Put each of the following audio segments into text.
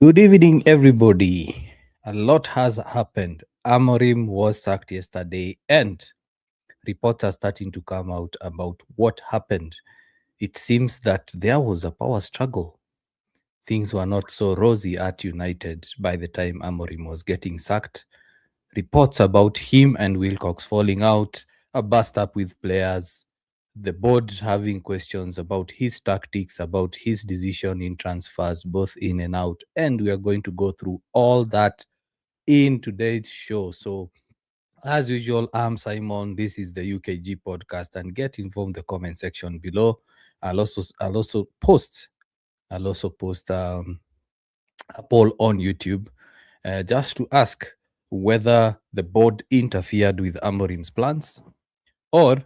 Good evening, everybody. A lot has happened. Amorim was sacked yesterday, and reports are starting to come out about what happened. It seems that there was a power struggle. Things were not so rosy at United by the time Amorim was getting sacked. Reports about him and Wilcox falling out, a bust up with players, the board having questions about his tactics, about his decision in transfers, both in and out. And we are going to go through all that in today's show. So, as usual, I'm Simon. This is the UKG podcast, and get involved in the comment section below. I'll also post. I'll also post a poll on YouTube just to ask whether the board interfered with Amorim's plans, or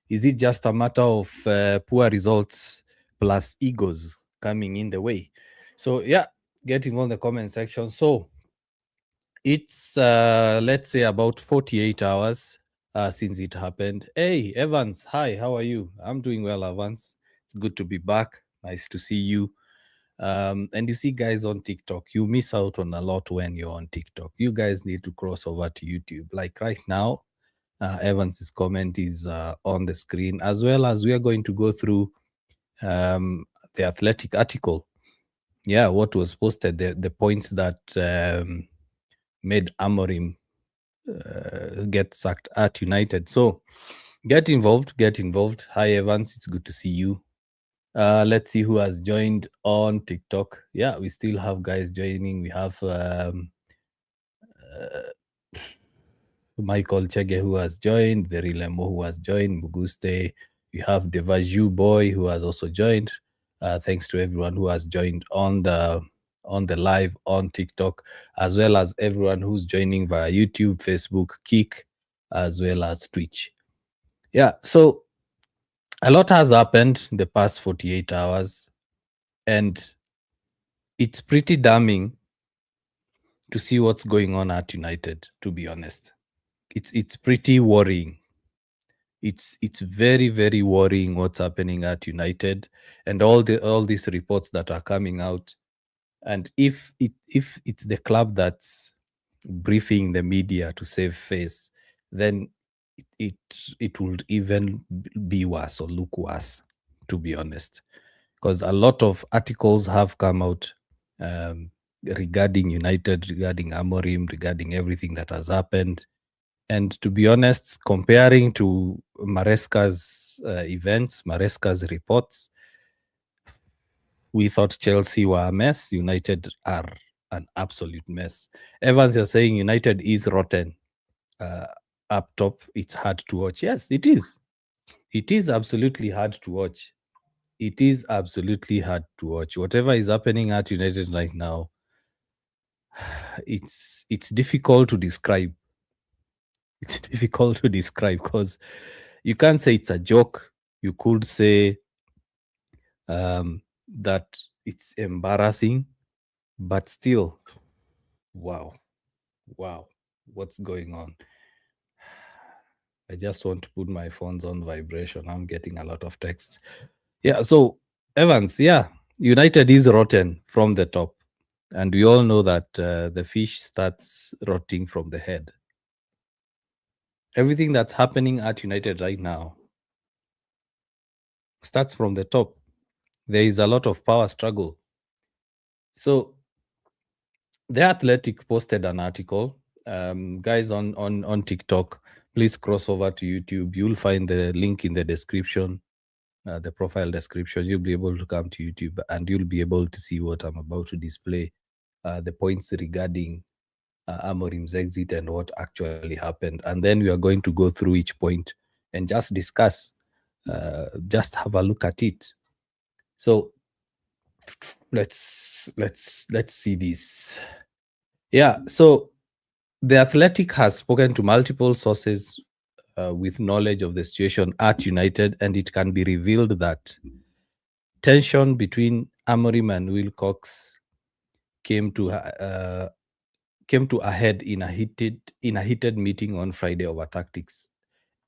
is it just a matter of poor results plus egos coming in the way? So, yeah, get involved in the comment section. So, it's, let's say, about 48 hours since it happened. Hey, Evans, hi, how are you? I'm doing well, Evans. It's good to be back. Nice to see you. And you see, guys on TikTok, you miss out on a lot when you're on TikTok. You guys need to cross over to YouTube. Like right now, Evans's comment is on the screen, as well as we are going to go through the Athletic article. Yeah, what was posted, the points that made Amorim get sacked at United. So get involved, get involved. Hi, Evans. It's good to see you. Let's see who has joined on TikTok. Yeah, we still have guys joining. We have Michael Chege who has joined, the Rilemo who has joined, Muguste. We have Devaju Boy who has also joined. Thanks to everyone who has joined on the live on TikTok, as well as everyone who's joining via YouTube, Facebook, Kick, as well as Twitch. Yeah, so a lot has happened in the past 48 hours, and it's pretty damning to see what's going on at United, to be honest. It's pretty worrying. It's very, very worrying what's happening at United, and all these reports that are coming out. And if it's the club that's briefing the media to save face, then it would even be worse or look worse, to be honest, because a lot of articles have come out regarding United, regarding Amorim, regarding everything that has happened. And to be honest, comparing to Maresca's events, Maresca's reports, we thought Chelsea were a mess. United are an absolute mess. Evans, you're saying United is rotten. Up top, it's hard to watch. Yes, it is. It is absolutely hard to watch. It is absolutely hard to watch. Whatever is happening at United right now, it's difficult to describe. It's difficult to describe because you can't say it's a joke. You could say that it's embarrassing, but still, wow, what's going on? I just want to put my phones on vibration. I'm getting a lot of texts. Yeah, so Evans, yeah, United is rotten from the top. And we all know that the fish starts rotting from the head. Everything that's happening at United right now starts from the top. There is a lot of power struggle. So The Athletic posted an article. Guys on TikTok, please cross over to YouTube. You'll find the link in the description, the profile description. You'll be able to come to YouTube and you'll be able to see what I'm about to display, the points regarding Amorim's exit and what actually happened. And then we are going to go through each point and just discuss, just have a look at it. So let's see this. Yeah, so The Athletic has spoken to multiple sources with knowledge of the situation at United, and it can be revealed that tension between Amorim and Wilcox came to a head in a heated meeting on Friday over tactics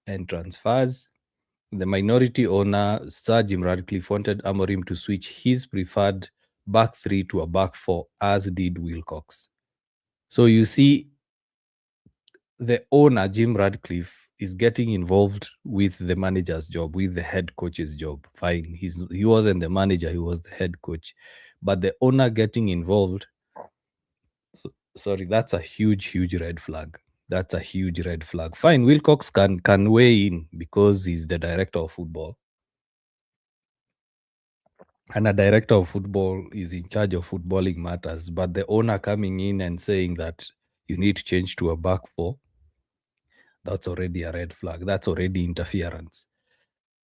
and transfers. The minority owner, Sir Jim Ratcliffe, wanted Amorim to switch his preferred back three to a back four, as did Wilcox. So you see, the owner, Jim Ratcliffe, is getting involved with the manager's job, with the head coach's job. Fine, he wasn't the manager, he was the head coach. But the owner getting involved, sorry, that's a huge red flag. That's a huge red flag. Fine, Wilcox can weigh in because he's the director of football. And a director of football is in charge of footballing matters. But the owner coming in and saying that you need to change to a back four, that's already a red flag. That's already interference.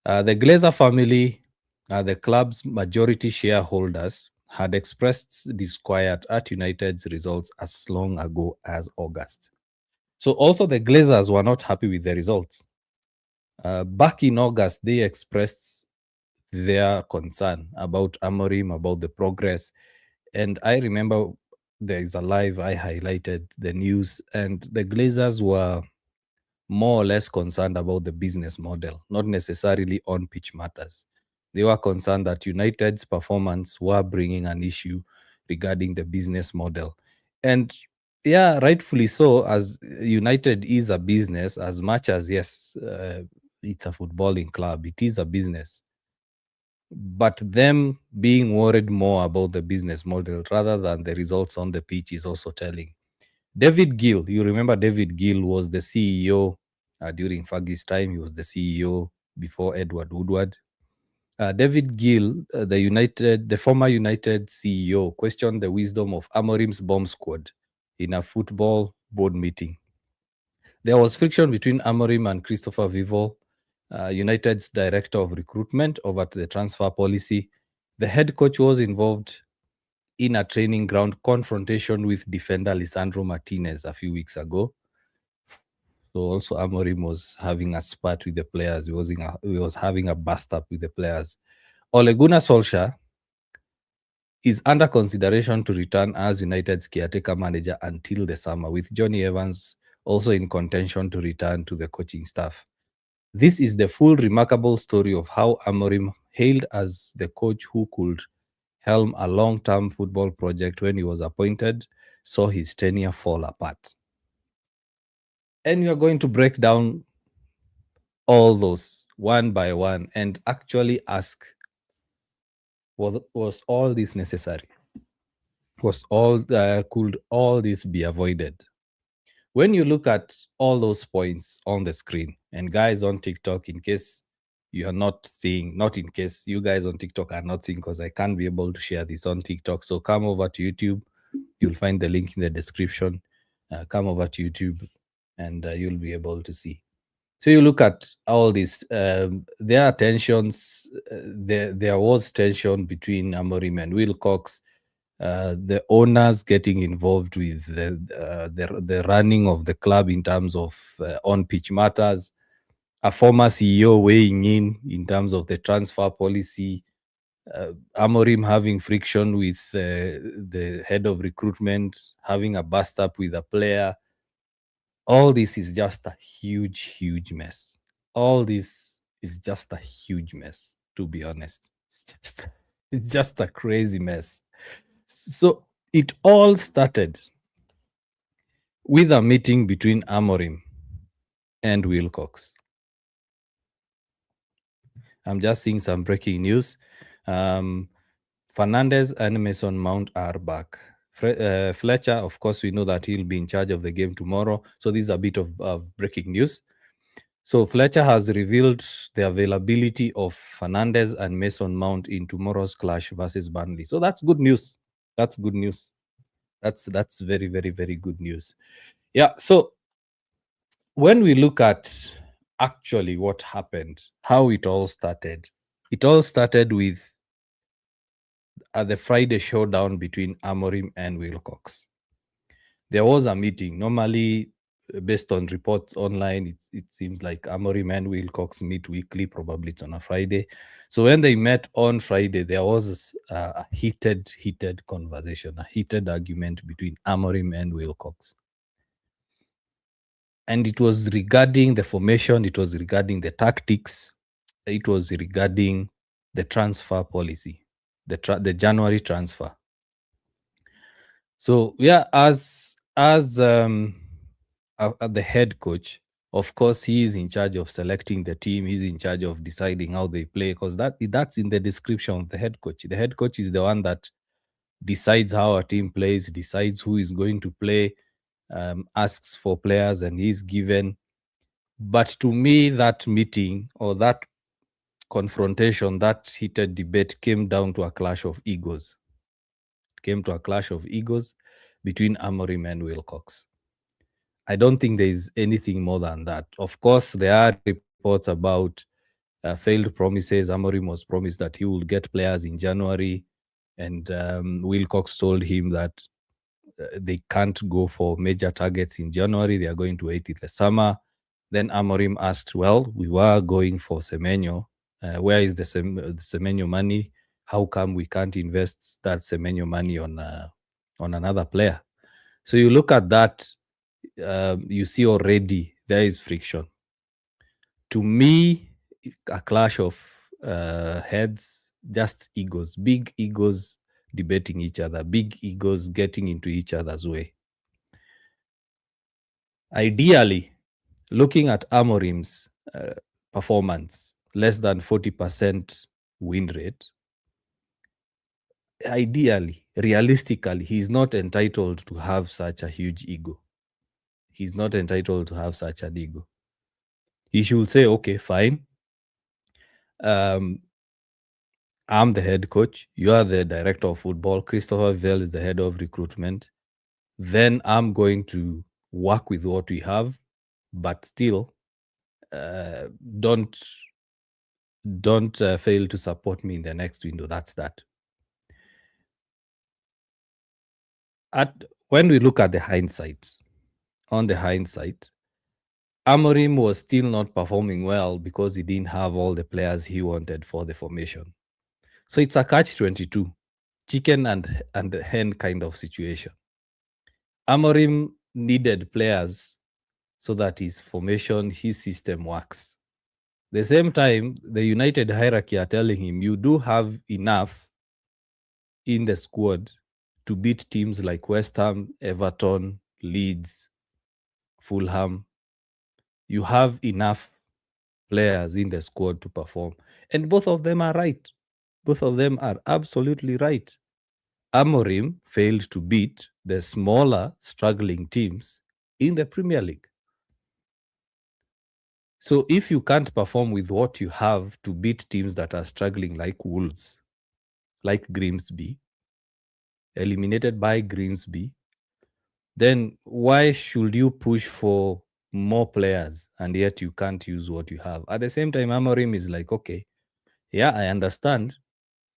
The Glazer family, the club's majority shareholders, had expressed disquiet at United's results as long ago as August. So also the Glazers were not happy with the results. Back in August, they expressed their concern about Amorim, about the progress. And I remember there is a live I highlighted the news, and the Glazers were more or less concerned about the business model, not necessarily on pitch matters. They were concerned that United's performance were bringing an issue regarding the business model. And yeah, rightfully so, as United is a business, as much as, yes, it's a footballing club, it is a business. But them being worried more about the business model rather than the results on the pitch is also telling. David Gill, you remember David Gill was the CEO during Fergie's time. He was the CEO before Edward Woodward. David Gill, the former United CEO, questioned the wisdom of Amorim's bomb squad in a football board meeting. There was friction between Amorim and Christopher Vivol, United's director of recruitment, over the transfer policy. The head coach was involved in a training ground confrontation with defender Lisandro Martinez a few weeks ago. So also Amorim was having a spat with the players. He was having a bust-up with the players. Ole Gunnar Solskjaer is under consideration to return as United's caretaker manager until the summer, with Johnny Evans also in contention to return to the coaching staff. This is the full remarkable story of how Amorim, hailed as the coach who could helm a long-term football project when he was appointed, saw his tenure fall apart. And we are going to break down all those one by one and actually ask, was all this necessary? Could all this be avoided? When you look at all those points on the screen, and guys on TikTok, in case you are not seeing, not in case you guys on TikTok are not seeing, because I can't be able to share this on TikTok. So come over to YouTube. You'll find the link in the description. Come over to YouTube and you'll be able to see. So you look at all this. There are tensions. There was tension between Amorim and Wilcox. The owners getting involved with the running of the club in terms of on-pitch matters. A former CEO weighing in terms of the transfer policy. Amorim having friction with the head of recruitment, having a bust-up with a player. All this is just a huge mess. All this is just a huge mess, to be honest. It's just a crazy mess. So it all started with a meeting between Amorim and Wilcox. I'm just seeing some breaking news. Fernandez and Mason Mount are back. Fletcher, of course, we know that he'll be in charge of the game tomorrow. So this is a bit of breaking news. So Fletcher has revealed the availability of Fernandez and Mason Mount in tomorrow's clash versus Burnley. So that's good news. That's good news. That's very good news. Yeah. So when we look at actually what happened, how it all started with the Friday showdown between Amorim and Wilcox. There was a meeting. Normally, based on reports online, it seems like Amorim and Wilcox meet weekly. Probably it's on a Friday. So when they met on Friday, there was a heated conversation, a heated argument between Amorim and Wilcox. And it was regarding the formation, it was regarding the tactics, it was regarding the transfer policy. the January transfer. So yeah, as the head coach, of course, he is in charge of selecting the team. He's in charge of deciding how they play, because that's in the description of the head coach. The head coach is the one that decides how a team plays, decides who is going to play, asks for players, and he's given. But to me, that meeting or that confrontation, that heated debate came down to a clash of egos. It came to a clash of egos between Amorim and Wilcox. I don't think there is anything more than that. Of course, there are reports about failed promises. Amorim was promised that he will get players in January, and Wilcox told him that they can't go for major targets in January. They are going to wait till the summer. Then Amorim asked, well, we were going for Semenyo. Where is the Semenyo money? How come we can't invest that Semenyo money on another player? So you look at that, you see already there is friction. To me, a clash of heads, just egos, big egos debating each other, big egos getting into each other's way. Ideally, looking at Amorim's performance, less than 40% win rate, ideally, realistically, he's not entitled to have such a huge ego. He's not entitled to have such an ego. He should say, okay, fine. I'm the head coach. You are the director of football. Christopher Vell is the head of recruitment. Then I'm going to work with what we have, but still don't fail to support me in the next window. That's that. When we look at the hindsight, Amorim was still not performing well because he didn't have all the players he wanted for the formation. So it's a catch-22, chicken and hen kind of situation. Amorim needed players so that his formation, his system works. The same time, the United hierarchy are telling him, you do have enough in the squad to beat teams like West Ham, Everton, Leeds, Fulham. You have enough players in the squad to perform. And both of them are right. Both of them are absolutely right. Amorim failed to beat the smaller, struggling teams in the Premier League. So if you can't perform with what you have to beat teams that are struggling like Wolves, like Grimsby, eliminated by Grimsby, then why should you push for more players and yet you can't use what you have? At the same time, Amorim is like, okay, yeah, I understand,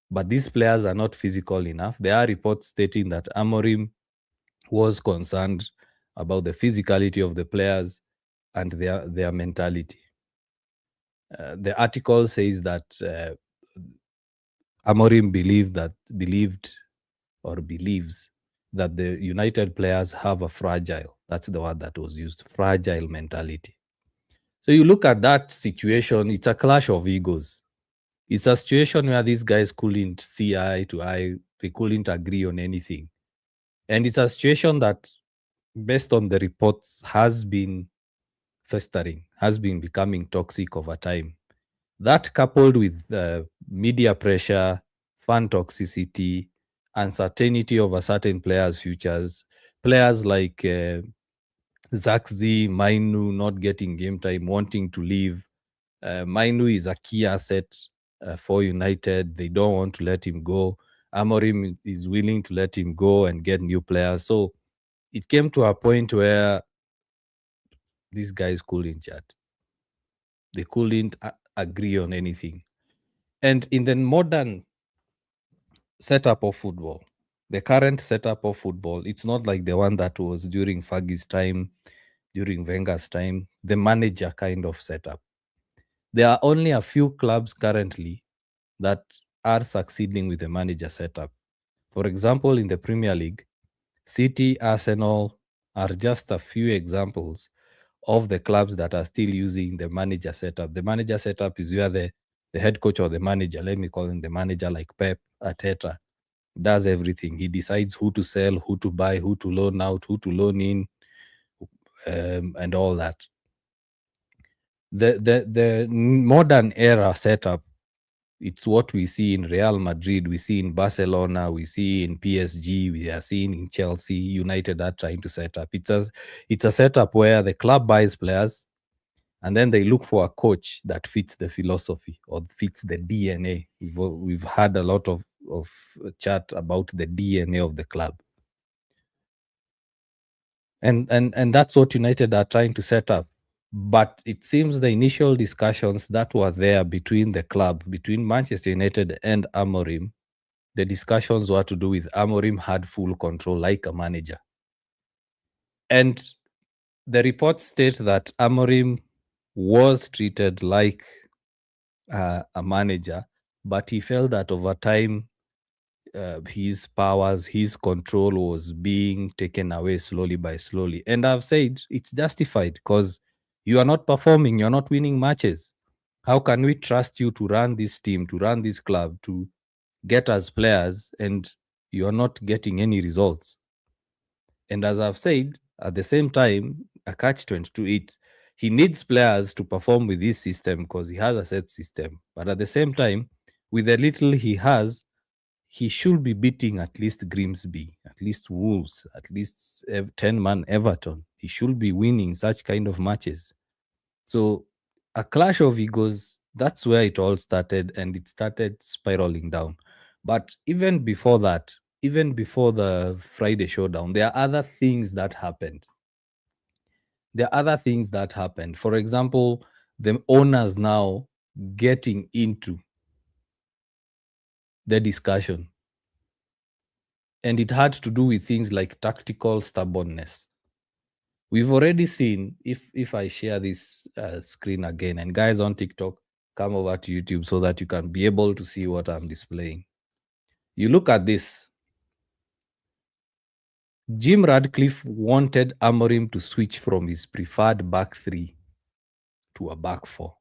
but these players are not physical enough. There are reports stating that Amorim was concerned about the physicality of the players and their mentality. The article says that Amorim believes that the United players have a fragile, that's the word that was used, fragile mentality. So you look at that situation, it's a clash of egos. It's a situation where these guys couldn't see eye to eye, they couldn't agree on anything. And it's a situation that, based on the reports, has been festering, has been becoming toxic over time. That, coupled with media pressure, fan toxicity, uncertainty over certain players' futures, players like Zakzi, Mainu not getting game time, wanting to leave. Mainu is a key asset for United. They don't want to let him go. Amorim is willing to let him go and get new players. So it came to a point where these guys couldn't chat. They couldn't agree on anything. And in the modern setup of football, the current setup of football, it's not like the one that was during Fergie's time, during Wenger's time, the manager kind of setup. There are only a few clubs currently that are succeeding with the manager setup. For example, in the Premier League, City, Arsenal are just a few examples of the clubs that are still using the manager setup. The manager setup is where the head coach or the manager, let me call him the manager, like Pep Arteta, does everything. He decides who to sell, who to buy, who to loan out, who to loan in, and all that. The modern era setup, it's what we see in Real Madrid, we see in Barcelona, we see in PSG, we are seeing in Chelsea. United are trying to set up. It's a setup where the club buys players and then they look for a coach that fits the philosophy or fits the DNA. We've had a lot of chat about the DNA of the club. And that's what United are trying to set up. But it seems the initial discussions that were there between the club, between Manchester United and Amorim, the discussions were to do with Amorim had full control like a manager. And the reports state that Amorim was treated like a manager, but he felt that over time, his powers, his control was being taken away slowly by slowly. And I've said it's justified because you are not performing, you're not winning matches. How can we trust you to run this team, to run this club, to get us players, and you're not getting any results? And as I've said, at the same time, a catch-22, he needs players to perform with this system because he has a set system. But at the same time, with the little he has, he should be beating at least Grimsby, at least Wolves, at least 10-man Everton. He should be winning such kind of matches. So a clash of egos, that's where it all started, and it started spiraling down. But even before that, even before the Friday showdown, there are other things that happened. For example, the owners now getting into the discussion. And it had to do with things like tactical stubbornness. We've already seen, if I share this screen again, and guys on TikTok, come over to YouTube so that you can be able to see what I'm displaying. You look at this. Jim Ratcliffe wanted Amorim to switch from his preferred back three to a back four,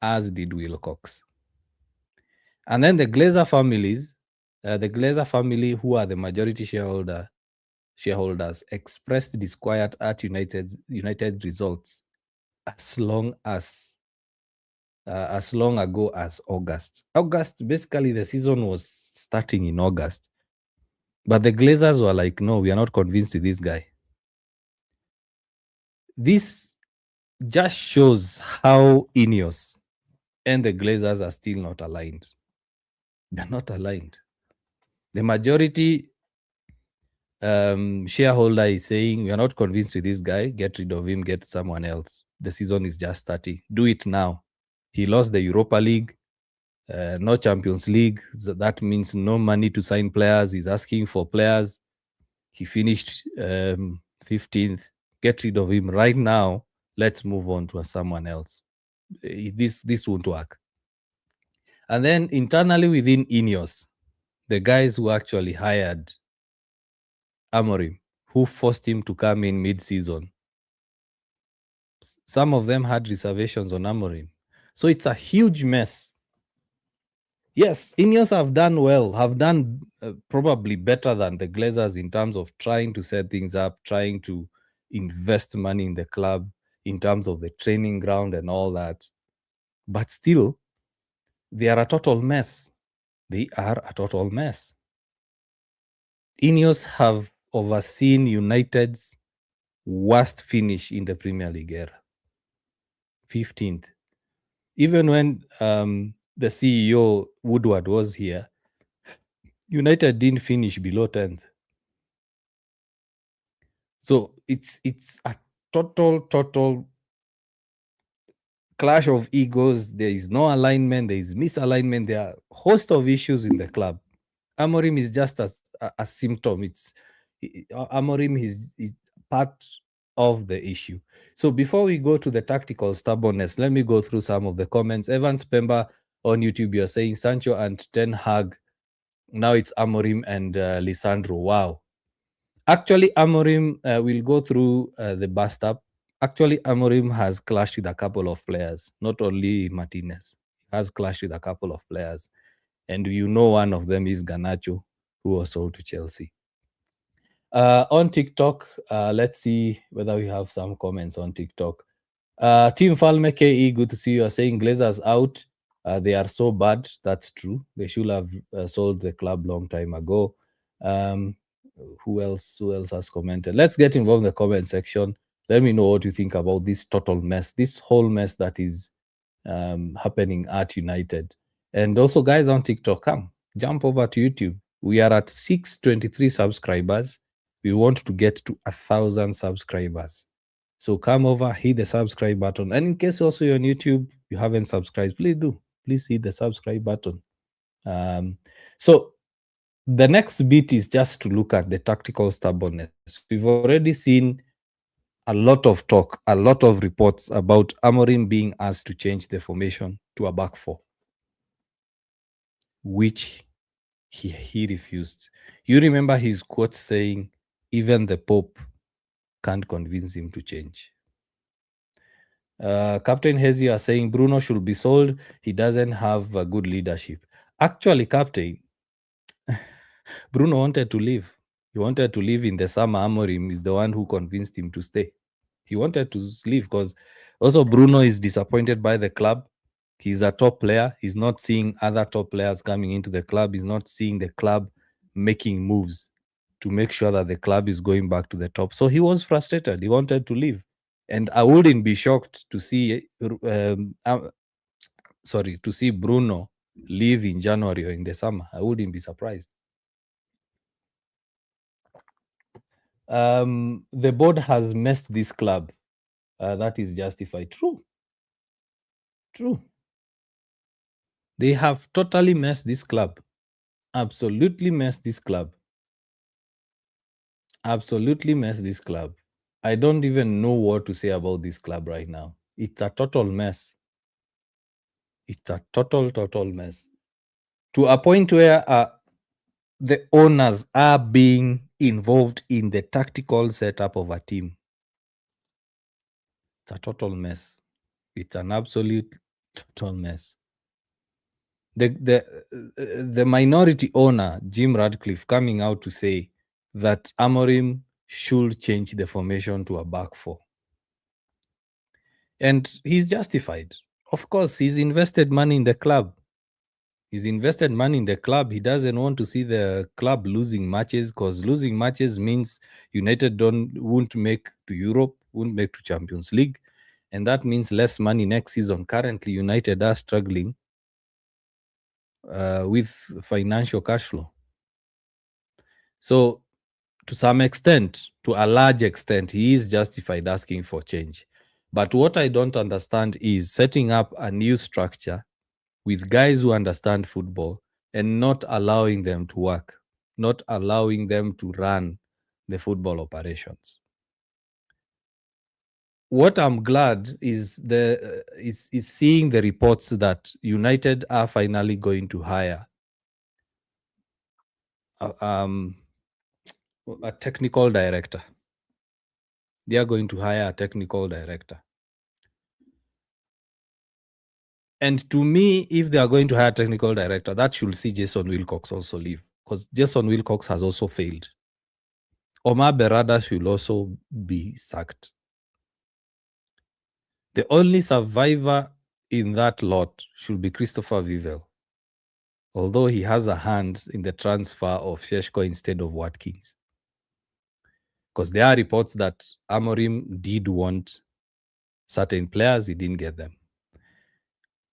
as did Wilcox. And then the Glazer family, who are the majority shareholders, expressed disquiet at United results as long ago as August. Basically, the season was starting in August. But the Glazers were like, no, we are not convinced with this guy. This just shows how Ineos and the Glazers are still not aligned. They're not aligned. The majority shareholder is saying, we are not convinced with this guy. Get rid of him, get someone else. The season is just starting. Do it now. He lost the Europa League, no Champions League. So that means no money to sign players. He's asking for players. He finished 15th. Get rid of him right now. Let's move on to someone else. This won't work. And then internally within Ineos, the guys who actually hired Amorim, who forced him to come in mid-season, some of them had reservations on Amorim. So it's a huge mess. Yes, Ineos have done well, have done probably better than the Glazers in terms of trying to set things up, trying to invest money in the club, in terms of the training ground and all that. But still, they are a total mess. Ineos have overseen United's worst finish in the Premier League era. 15th. Even when the CEO Woodward was here, United didn't finish below 10th. So it's a total clash of egos. There is no alignment. There is misalignment. There are a host of issues in the club. Amorim is just a symptom. Amorim is part of the issue. So before we go to the tactical stubbornness, let me go through some of the comments. Evans Pemba on YouTube, you're saying Sancho and Ten Hag. Now it's Amorim and Lisandro. Wow. Actually, Amorim will go through the bust-up. Actually, Amorim has clashed with a couple of players, not only Martinez. has clashed with a couple of players. And you know one of them is Garnacho, who was sold to Chelsea. On TikTok, let's see whether we have some comments on TikTok. Team Falme KE, good to see you. Are saying Glazers out. They are so bad. That's true. They should have sold the club long time ago. Who else? Who else has commented? Let's get involved in the comment section. Let me know what you think about this total mess, this whole mess that is happening at United. And also, guys on TikTok, come jump over to YouTube. We are at 623 subscribers. We want to get to 1,000 subscribers. So come over, hit the subscribe button. And in case also you're on YouTube, you haven't subscribed, please do. Please hit the subscribe button. So the next bit is just to look at the tactical stubbornness. We've already seen a lot of talk, a lot of reports about Amorim being asked to change the formation to a back four, which he refused. You remember his quote saying, even the Pope can't convince him to change. Captain Hezi are saying Bruno should be sold. He doesn't have a good leadership. Actually, Captain, Bruno wanted to leave. He wanted to leave in the summer. Amorim is the one who convinced him to stay. He wanted to leave because also Bruno is disappointed by the club. He's a top player. He's not seeing other top players coming into the club. He's not seeing the club making moves to make sure that the club is going back to the top. So he was frustrated. He wanted to leave. And I wouldn't be shocked to see to see Bruno leave in January or in the summer. I wouldn't be surprised. The board has messed this club. That is justified. True. They have totally messed this club. Absolutely messed this club. I don't even know what to say about this club right now. It's a total mess. It's a total mess. To a point where the owners are being involved in the tactical setup of a team. It's a total mess. It's an absolute total mess. The minority owner, Jim Ratcliffe, coming out to say that Amorim should change the formation to a back four. And he's justified. Of course, he's invested money in the club. He doesn't want to see the club losing matches, because losing matches means United won't make to Europe, won't make to Champions League. And that means less money next season. Currently, United are struggling with financial cash flow. So, to some extent, to a large extent, he is justified asking for change. But what I don't understand is setting up a new structure with guys who understand football and not allowing them to work, not allowing them to run the football operations. What I'm glad is seeing the reports that United are finally going to hire a technical director. They are going to hire a technical director. And to me, if they are going to hire a technical director, that should see Jason Wilcox also leave, because Jason Wilcox has also failed. Omar Berrada should also be sacked. The only survivor in that lot should be Christopher Vivell, although he has a hand in the transfer of Sheshko instead of Watkins. Because there are reports that Amorim did want certain players, he didn't get them.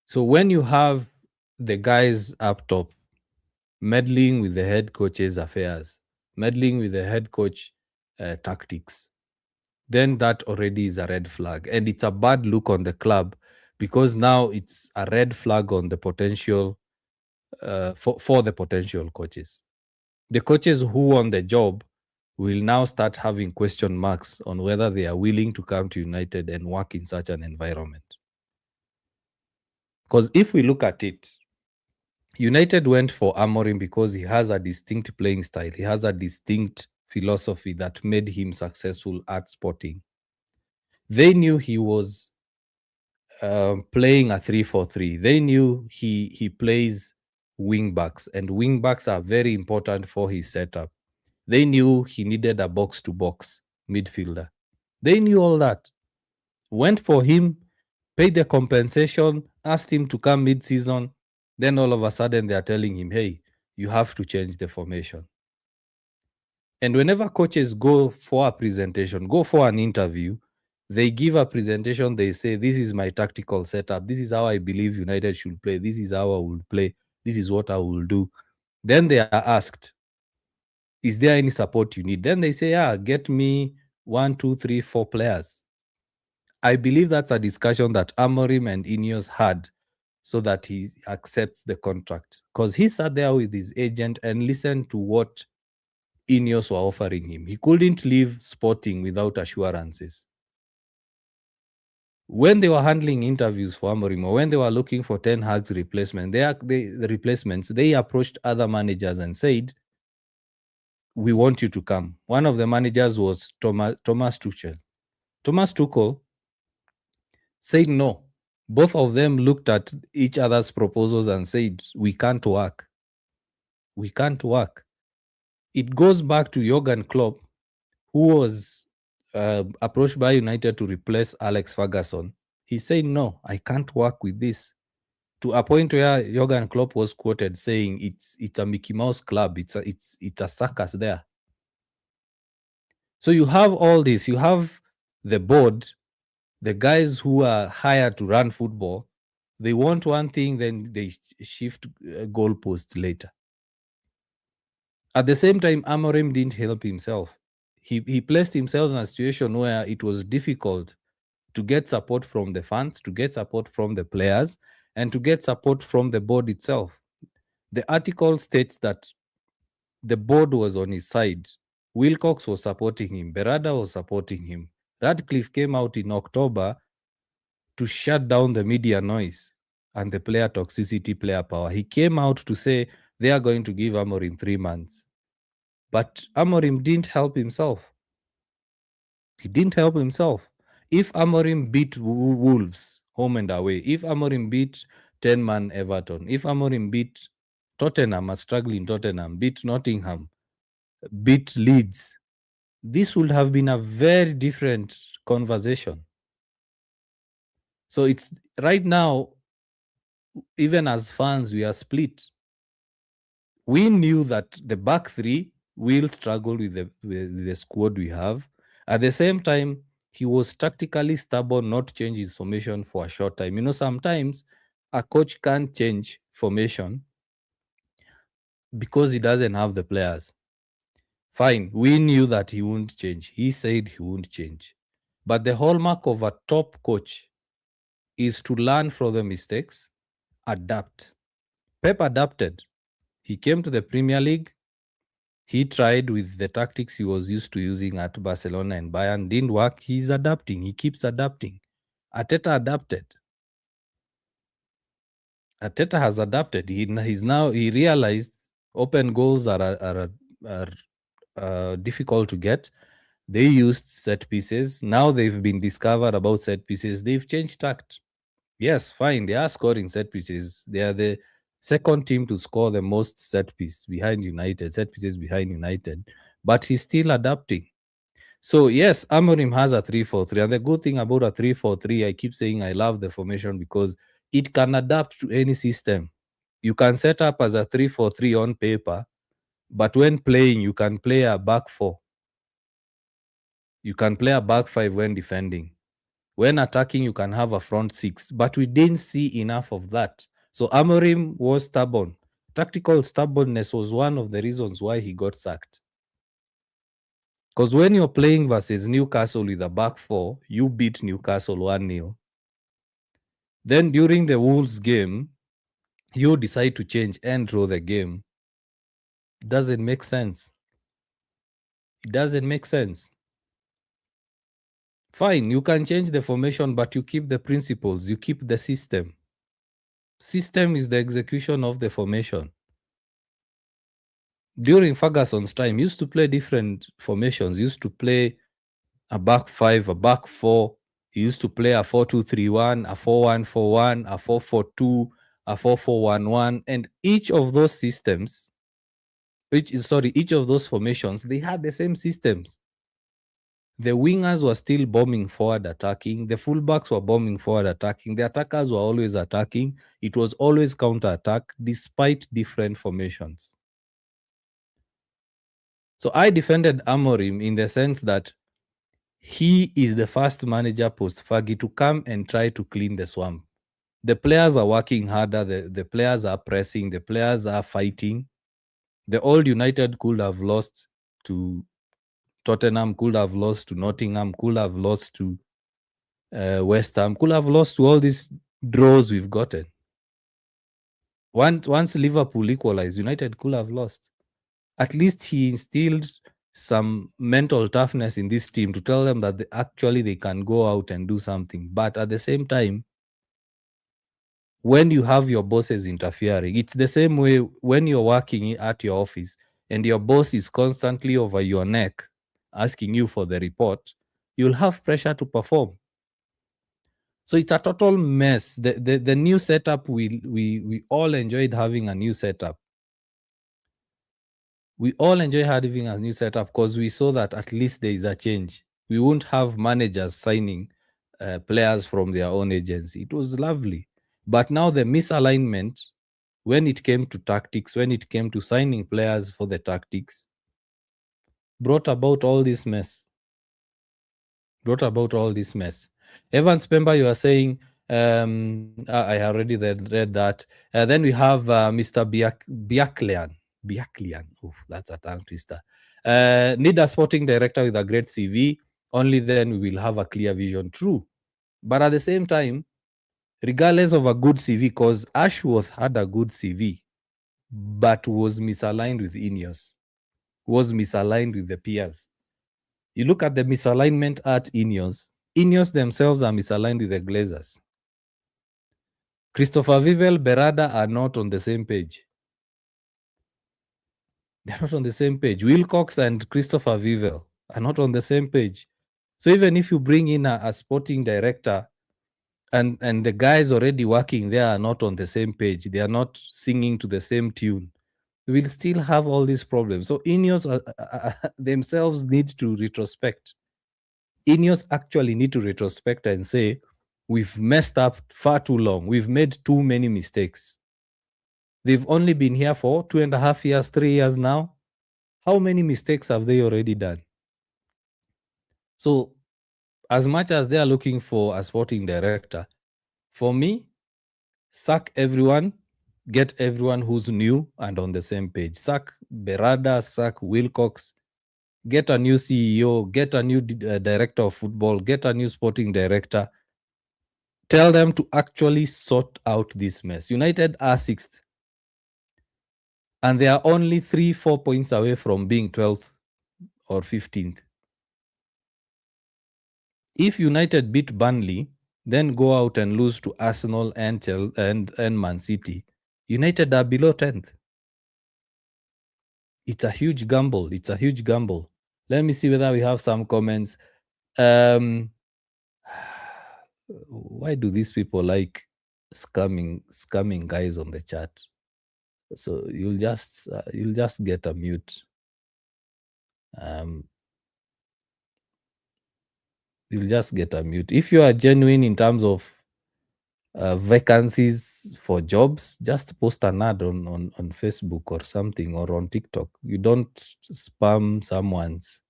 So when you have the guys up top meddling with the head coach's affairs, meddling with the head coach tactics, then that already is a red flag. And it's a bad look on the club, because now it's a red flag on the potential, for the potential coaches. The coaches who on the job will now start having question marks on whether they are willing to come to United and work in such an environment. Because if we look at it, United went for Amorim because he has a distinct playing style. He has a distinct philosophy that made him successful at Sporting. They knew he was playing a 3-4-3. They knew he plays wing backs, and wing backs are very important for his setup. They knew he needed a box to box midfielder. They knew all that. Went for him, paid the compensation, asked him to come mid-season. Then all of a sudden they are telling him, hey, you have to change the formation. And whenever coaches go for a presentation, go for an interview, they give a presentation, they say, this is my tactical setup. This is how I believe United should play. This is how I will play. This is what I will do. Then they are asked, is there any support you need? Then they say, get me 1, 2, 3, 4 players. I believe that's a discussion that Amorim and Ineos had so that he accepts the contract. Because he sat there with his agent and listened to what Ineos were offering him. He couldn't leave Sporting without assurances. When they were handling interviews for Amorim, or when they were looking for Ten Hag's replacement, they approached other managers and said, we want you to come. One of the managers was Thomas Tuchel. Thomas Tuchel said no. Both of them looked at each other's proposals and said, we can't work. We can't work. It goes back to Jurgen Klopp, who was approached by United to replace Alex Ferguson. He said, no, I can't work with this. To a point where Jurgen Klopp was quoted saying, it's a Mickey Mouse club. It's a circus there. So you have all this. You have the board, the guys who are hired to run football. They want one thing, then they shift goalposts later. At the same time, Amorim didn't help himself. He placed himself in a situation where it was difficult to get support from the fans, to get support from the players, and to get support from the board itself. The article states that the board was on his side. Wilcox was supporting him. Berada was supporting him. Ratcliffe came out in October to shut down the media noise and the player toxicity, player power. He came out to say they are going to give Amorim 3 months. But Amorim didn't help himself. He didn't help himself. If Amorim beat Wolves home and away, if Amorim beat 10-man Everton, if Amorim beat Tottenham, a struggling Tottenham, beat Nottingham, beat Leeds, this would have been a very different conversation. So it's right now, even as fans, we are split. We knew that the back three will struggle with the squad we have. At the same time, he was tactically stubborn, not change his formation for a short time. You know, sometimes a coach can't change formation because he doesn't have the players. Fine, we knew that he wouldn't change. He said he wouldn't change. But the hallmark of a top coach is to learn from the mistakes, adapt. Pep adapted. He came to the Premier League. He tried with the tactics he was used to using at Barcelona and Bayern. Didn't work. He's adapting. He keeps adapting. Arteta adapted. Arteta has adapted. He realized open goals are difficult to get. They used set pieces. Now they've been discovered about set pieces. They've changed tact. Yes, fine. They are scoring set pieces. They are the second team to score the most set pieces behind United. But he's still adapting. So, yes, Amorim has a 3-4-3. And the good thing about a 3-4-3, I keep saying I love the formation because it can adapt to any system. You can set up as a 3-4-3 on paper, but when playing, you can play a back four. You can play a back five when defending. When attacking, you can have a front six. But we didn't see enough of that. So Amorim was stubborn. Tactical stubbornness was one of the reasons why he got sacked. Because when you're playing versus Newcastle with a back four, you beat Newcastle 1-0. Then during the Wolves game, you decide to change and draw the game. It doesn't make sense. It doesn't make sense. Fine, you can change the formation, but you keep the principles, you keep the system. System is the execution of the formation. During Ferguson's time, used to play different formations, used to play a back five, a back four, He used to play a 4-2-3-1, a 4-1-4-1, a 4-4-2, a 4-4-1-1, and each of those systems, each of those formations, they had the same systems. The wingers were still bombing forward attacking. The fullbacks were bombing forward attacking. The attackers were always attacking. It was always counter-attack despite different formations. So I defended Amorim in the sense that he is the first manager post-Fergie to come and try to clean the swamp. The players are working harder. The players are pressing. The players are fighting. The old United could have lost to Tottenham, could have lost to Nottingham, could have lost to West Ham, could have lost to all these draws we've gotten. Once Liverpool equalized, United could have lost. At least he instilled some mental toughness in this team to tell them that they can go out and do something. But at the same time, when you have your bosses interfering, it's the same way when you're working at your office and your boss is constantly over your neck asking you for the report, you'll have pressure to perform. So it's a total mess. The new setup, we all enjoyed having a new setup. We all enjoy having a new setup because we saw that at least there is a change. We won't have managers signing players from their own agency. It was lovely. But now the misalignment, when it came to tactics, when it came to signing players for the tactics, brought about all this mess. Evans Pemba, you are saying, I already read that. Then we have Mr. Biaklian. Oh, that's a tongue twister. Need a sporting director with a great CV. Only then we will have a clear vision. True. But at the same time, regardless of a good CV, because Ashworth had a good CV, but was misaligned with Ineos, was misaligned with the peers. You look at the misalignment at Ineos. Ineos themselves are misaligned with the Glazers. Christopher Vivel, Berada are not on the same page. They're not on the same page. Wilcox and Christopher Vivel are not on the same page. So even if you bring in a sporting director and the guys already working there are not on the same page, they are not singing to the same tune, we will still have all these problems. So Ineos themselves need to retrospect. Ineos actually need to retrospect and say, we've messed up far too long. We've made too many mistakes. They've only been here for 2.5 years, 3 years now. How many mistakes have they already done? So as much as they are looking for a sporting director, for me, sack everyone, get everyone who's new and on the same page. Sack Berada, sack Wilcox, get a new CEO, get a new director of football, get a new sporting director. Tell them to actually sort out this mess. United are 6th. And they are only 3-4 points away from being 12th or 15th. If United beat Burnley, then go out and lose to Arsenal and Man City, United are below 10th. It's a huge gamble. Let me see whether we have some comments. Why do these people like scamming guys on the chat? So you'll just get a mute. You'll just get a mute. If you are genuine in terms of vacancies for jobs, just post an ad on Facebook or something, or on TikTok. You don't spam someone's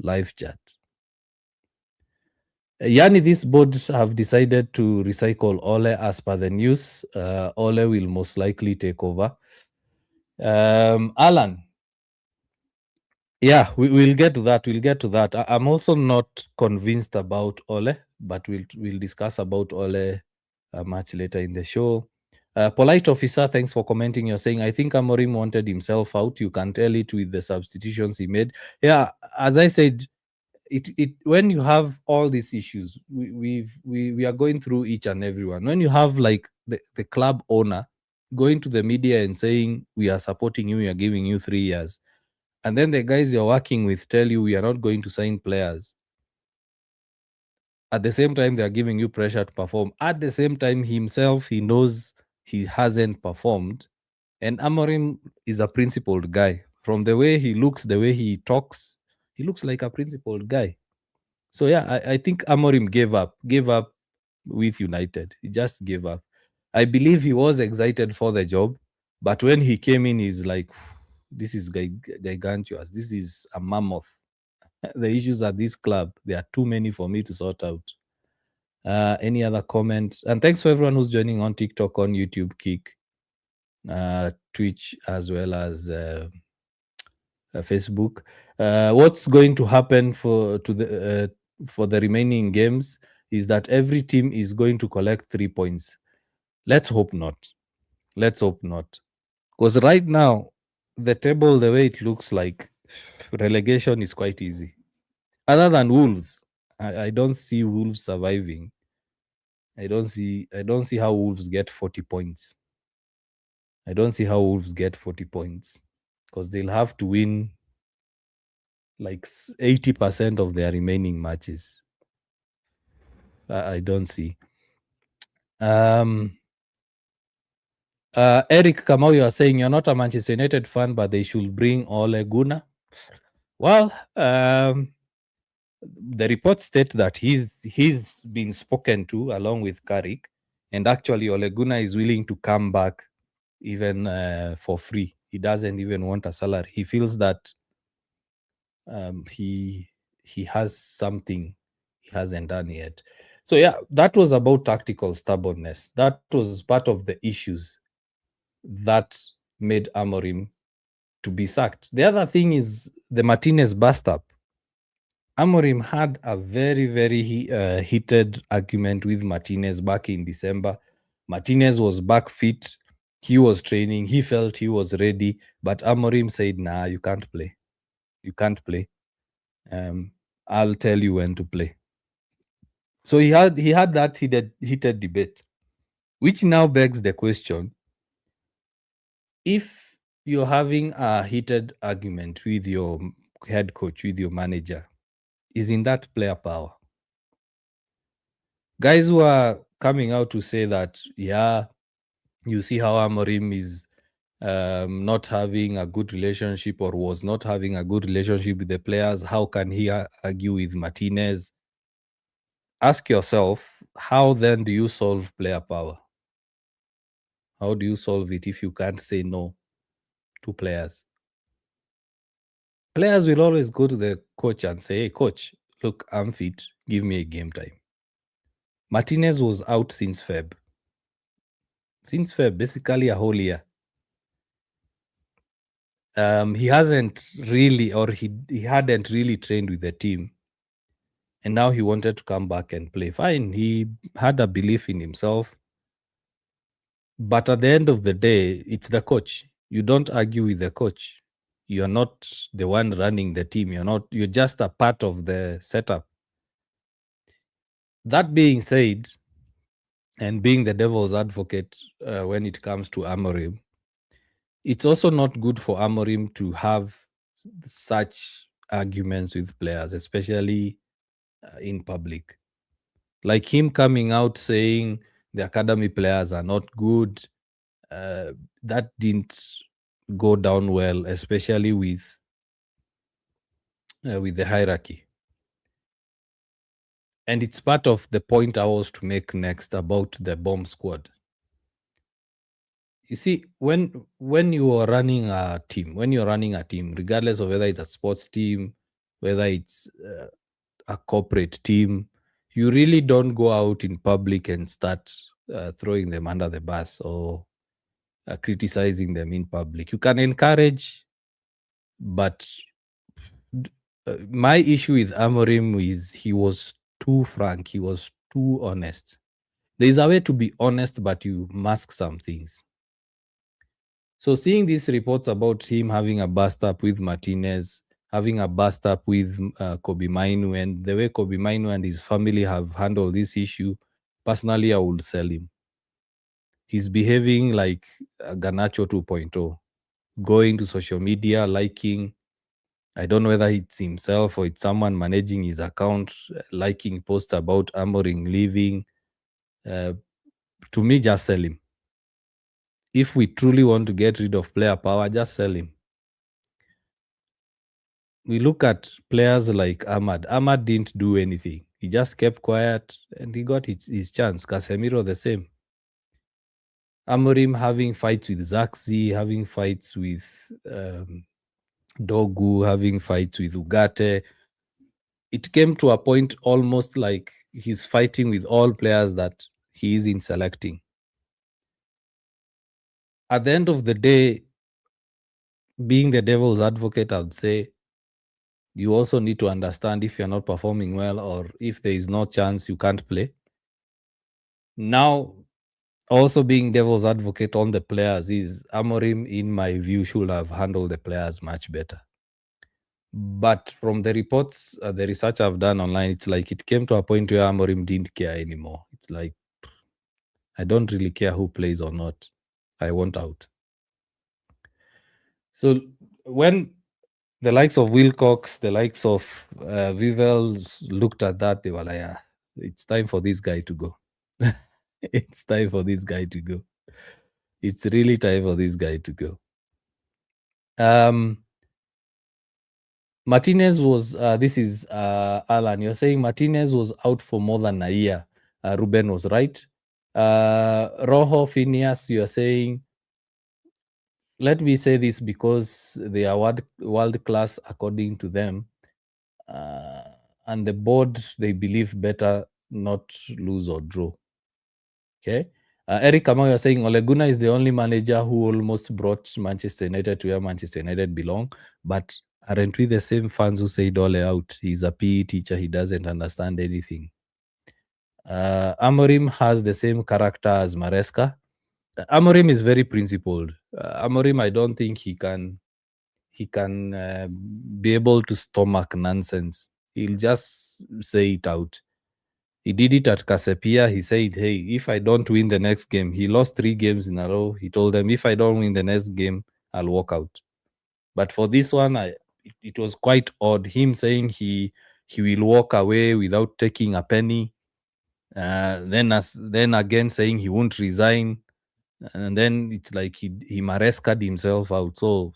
live chat. Yani, these boards have decided to recycle Ole as per the news. Ole will most likely take over. Alan. Yeah, we'll get to that. I'm also not convinced about Ole, but we'll discuss about Ole much later in the show. Polite officer, thanks for commenting. You're saying, I think Amorim wanted himself out. You can tell it with the substitutions he made. Yeah, as I said, it when you have all these issues, we are going through each and every one. When you have like the club owner going to the media and saying, we are supporting you, we are giving you 3 years, and then the guys you're working with tell you we are not going to sign players, At the same time, they are giving you pressure to perform. At the same time, himself, he knows he hasn't performed. And Amorim is a principled guy. From the way he looks, the way he talks, he looks like a principled guy. So yeah, I think Amorim gave up with United. He just gave up. I believe he was excited for the job, but when he came in, he's like, this is gigantuous. This is a mammoth. The issues at this club, there are too many for me to sort out. Any other comments? And thanks for everyone who's joining on TikTok, on YouTube, Kick, Twitch, as well as Facebook. What's going to happen for the remaining games is that every team is going to collect 3 points. Let's hope not. Let's hope not. Because right now, the table, the way it looks like, relegation is quite easy. Other than Wolves, I don't see Wolves surviving. I don't see how Wolves get 40 points. I don't see how Wolves get 40 points because they'll have to win like 80% of their remaining matches. I don't see. Eric Kamau, you are saying you're not a Manchester United fan, but they should bring Ole Gunnar. Well, the reports state that he's been spoken to along with Carrick, and actually Ole Gunnar is willing to come back even for free. He doesn't even want a salary. He feels that he has something he hasn't done yet. So yeah, that was about tactical stubbornness. That was part of the issues that made Amorim to be sacked. The other thing is the Martinez bust-up. Amorim had a very, very heated argument with Martinez back in December. Martinez was back fit. He was training. He felt he was ready. But Amorim said, nah, you can't play. You can't play. I'll tell you when to play. So he had that heated debate, which now begs the question: if you're having a heated argument with your head coach, with your manager, isn't that player power? Guys who are coming out to say that, yeah, you see how Amorim is not having a good relationship or was not having a good relationship with the players. How can he argue with Martinez? Ask yourself, how then do you solve player power? How do you solve it if you can't say no to players? Players will always go to the coach and say, hey, coach, look, I'm fit. Give me a game time. Martinez was out since Feb. Since Feb, basically a whole year. He hasn't really, or he hadn't really trained with the team. And now he wanted to come back and play. Fine, he had a belief in himself. But at the end of the day, it's the coach. You don't argue with the coach. You're not the one running the team. You're just a part of the setup. That being said, and being the devil's advocate when it comes to Amorim, it's also not good for Amorim to have such arguments with players, especially in public. Like him coming out saying the academy players are not good, that didn't go down well, especially with the hierarchy. And it's part of the point I was to make next about the bomb squad. You see, when you are running a team, regardless of whether it's a sports team, whether it's a corporate team, you really don't go out in public and start throwing them under the bus or criticizing them in public. You can encourage, but my issue with Amorim is he was too frank. He was too honest. There is a way to be honest, but you mask some things. So seeing these reports about him having a bust-up with Martinez, having a bust-up with Kobe Mainu, and the way Kobe Mainu and his family have handled this issue, personally, I would sell him. He's behaving like Garnacho 2.0, going to social media, liking I don't know whether it's himself or it's someone managing his account, liking posts about Amorim leaving. To me, just sell him. If we truly want to get rid of player power, just sell him. We look at players like Ahmad. Ahmad didn't do anything. He just kept quiet and he got his chance. Casemiro the same. Amorim having fights with Zaxi, having fights with Dogu, having fights with Ugarte. It came to a point almost like he's fighting with all players that he is in selecting. At the end of the day, being the devil's advocate, I would say you also need to understand if you're not performing well or if there is no chance you can't play. Now, also being devil's advocate on the players is Amorim, in my view, should have handled the players much better. But from the reports, the research I've done online, it's like it came to a point where Amorim didn't care anymore. It's like, I don't really care who plays or not. I want out. So when the likes of Wilcox, the likes of Vivel looked at that, they were like, it's time for this guy to go. It's time for this guy to go. It's really time for this guy to go. Martinez was, this is Alan, you're saying Martinez was out for more than a year. Ruben was right. Rojo Phineas, you're saying, let me say this because they are world class according to them. And the board, they believe better not lose or draw. Okay. Eric Kamau, you're saying Ole Gunnar is the only manager who almost brought Manchester United to where Manchester United belong. But aren't we the same fans who said Ole out? He's a PE teacher. He doesn't understand anything. Amorim has the same character as Maresca. Amorim is very principled. Amorim, I don't think he can be able to stomach nonsense. He'll just say it out. He did it at Casapia. He said, hey, if I don't win the next game, he lost 3 games in a row. He told them, if I don't win the next game, I'll walk out. But for this one, it was quite odd. Him saying he will walk away without taking a penny. Then again saying he won't resign. And then it's like he Maresca'd himself out. So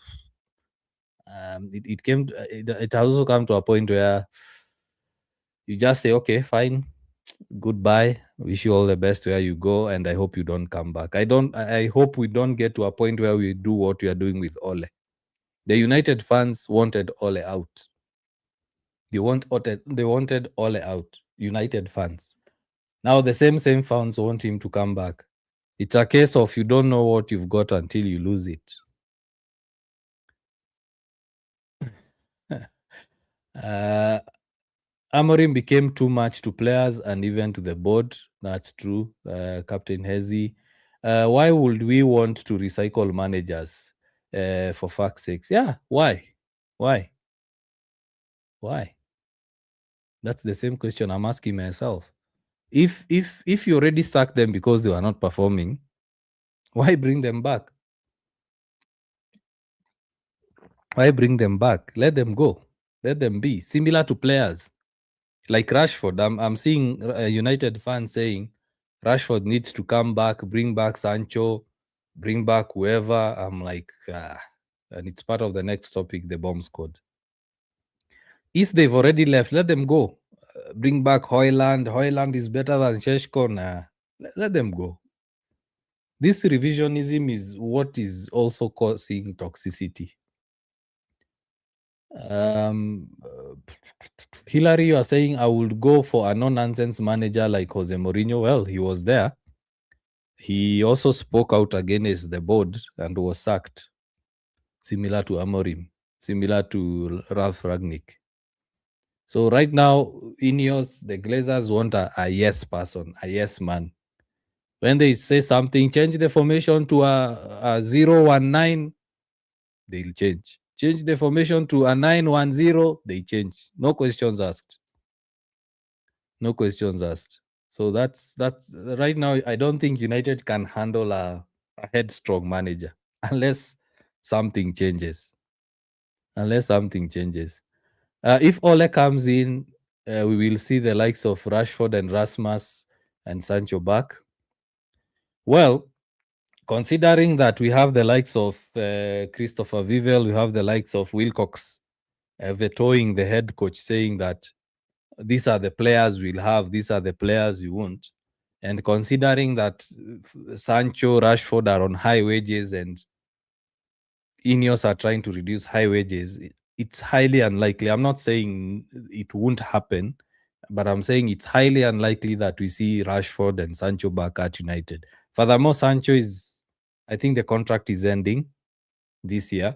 it has also come to a point where you just say, okay, fine, goodbye, wish you all the best where you go, and I hope you don't come back. I hope we don't get to a point where we do what we are doing with Ole. The United fans wanted Ole out. They wanted Ole out. United fans. Now the same fans want him to come back. It's a case of you don't know what you've got until you lose it. Amorim became too much to players and even to the board. That's true. Captain Hezi. Why would we want to recycle managers? For fuck's sakes. Yeah, why? Why? That's the same question I'm asking myself. If you already sacked them because they were not performing, why bring them back? Why bring them back? Let them go. Let them be similar to players like Rashford. I'm seeing United fans saying Rashford needs to come back, bring back Sancho, bring back whoever. I'm like, and it's part of the next topic, the bomb squad. If they've already left, let them go. Bring back Hoyland. Hoyland is better than Sheshko. Nah, let them go. This revisionism is what is also causing toxicity. Hillary, you are saying I would go for a no-nonsense manager like Jose Mourinho. Well, he was there. He also spoke out against the board and was sacked, similar to Amorim, similar to Ralph Ragnick. So right now, Ineos, the Glazers want a yes person, a yes man. When they say something, change the formation to a 0-1-9, they'll change. Change the formation to a 9-1-0, they change. No questions asked. No questions asked. So that's right now. I don't think United can handle a headstrong manager unless something changes. unless something changes. If Ole comes in, we will see the likes of Rashford and Rasmus and Sancho back. Well, considering that we have the likes of Christopher Vivel, we have the likes of Wilcox vetoing the head coach, saying that these are the players we'll have, these are the players you won't. And considering that Sancho, Rashford are on high wages and Ineos are trying to reduce high wages, it's highly unlikely. I'm not saying it won't happen, but I'm saying it's highly unlikely that we see Rashford and Sancho back at United. Furthermore, Sancho is, I think the contract is ending this year.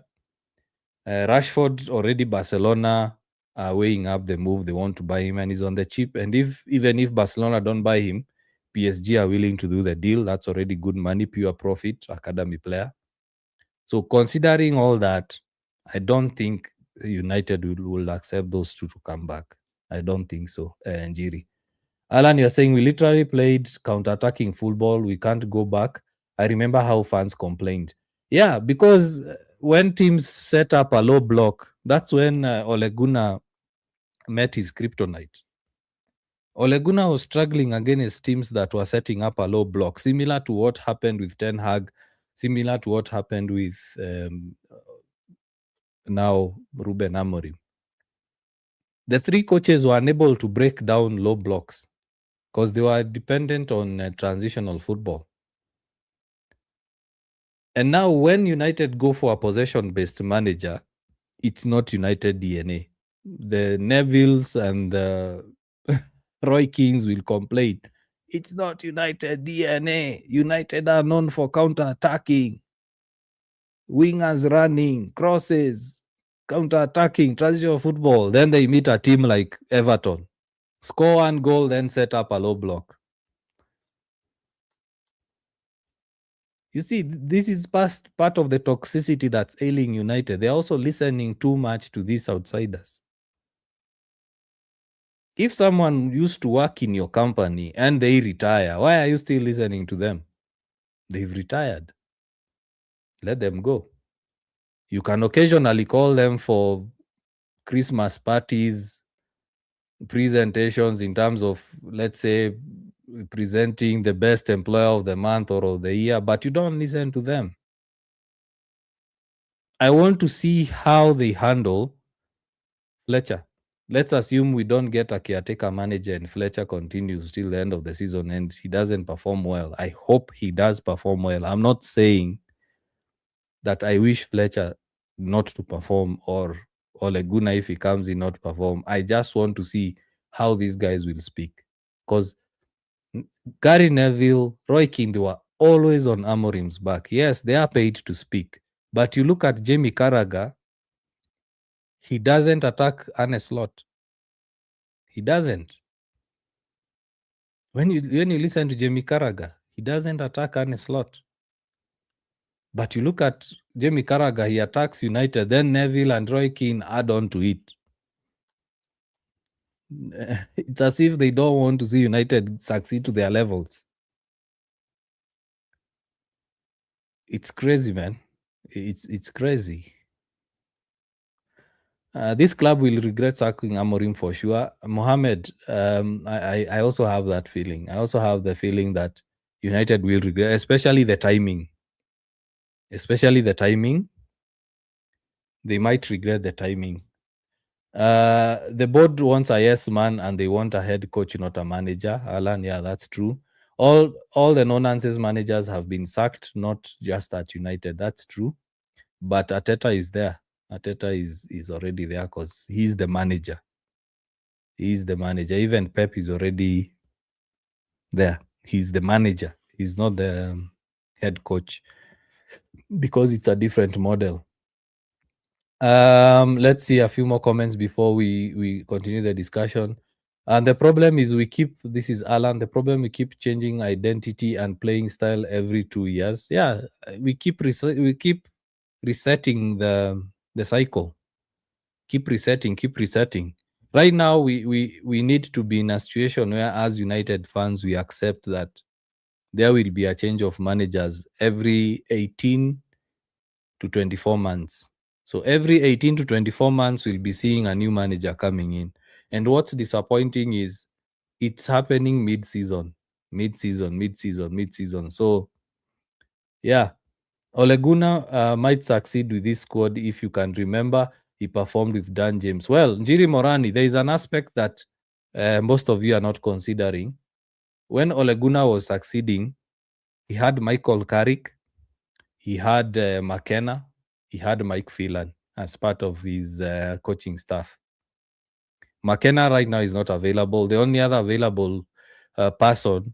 Rashford, already Barcelona are weighing up the move. They want to buy him and he's on the cheap. And even if Barcelona don't buy him, PSG are willing to do the deal. That's already good money, pure profit, academy player. So considering all that, I don't think United will accept those two to come back. I don't think so, Njiri. Alan, you're saying we literally played counter-attacking football. We can't go back. I remember how fans complained. Yeah, because when teams set up a low block, that's when Ole Gunnar met his kryptonite. Ole Gunnar was struggling against teams that were setting up a low block, similar to what happened with Ten Hag, similar to what happened with now Ruben Amorim. The three coaches were unable to break down low blocks because they were dependent on transitional football. And now when United go for a possession-based manager, it's not United DNA. The Nevilles and the Roy Kings will complain. It's not United DNA. United are known for counter-attacking. Wingers running, crosses, counter-attacking, transitional football. Then they meet a team like Everton. Score one goal, then set up a low block. You see, this is part of the toxicity that's ailing United. They're also listening too much to these outsiders. If someone used to work in your company and they retire, why are you still listening to them? They've retired. Let them go. You can occasionally call them for Christmas parties, presentations in terms of, let's say, presenting the best employer of the month or of the year, but you don't listen to them. I want to see how they handle Fletcher. Let's assume we don't get a caretaker manager and Fletcher continues till the end of the season and he doesn't perform well. I hope he does perform well. I'm not saying that I wish Fletcher not to perform or Ole Gunnar, if he comes in, not perform. I just want to see how these guys will speak. Because Gary Neville, Roy Keane, they were always on Amorim's back. Yes, they are paid to speak. But you look at Jamie Carragher, he doesn't attack Arne Slot. He doesn't. When you listen to Jamie Carragher, he doesn't attack Arne Slot. But you look at Jamie Carragher, he attacks United, then Neville and Roy Keane add on to it. It's as if they don't want to see United succeed to their levels. It's crazy, man. It's crazy. This club will regret sacking Amorim for sure. Mohammed, I also have that feeling. I also have the feeling that United will regret, especially the timing. They might regret the timing. The board wants a yes man and they want a head coach, not a manager. Alan, yeah, that's true. All the no-nonsense managers have been sacked, not just at United. That's true. But Arteta is there. Arteta is already there because he's the manager. He's the manager. Even Pep is already there. He's the manager. He's not the head coach because it's a different model. Let's see a few more comments before we continue the discussion. And the problem is this is Alan, the problem we keep changing identity and playing style every 2 years. Yeah, we keep resetting the cycle. Keep resetting. Right now, we need to be in a situation where, as United fans, we accept that there will be a change of managers every 18 to 24 months. So every 18 to 24 months, we'll be seeing a new manager coming in. And what's disappointing is it's happening mid-season. So, yeah, Ole Gunnar might succeed with this squad. If you can remember, he performed with Dan James. Well, Njiri Morani, there is an aspect that most of you are not considering. When Ole Gunnar was succeeding, he had Michael Carrick, he had McKenna, he had Mike Phelan as part of his coaching staff. McKenna right now is not available. The only other available person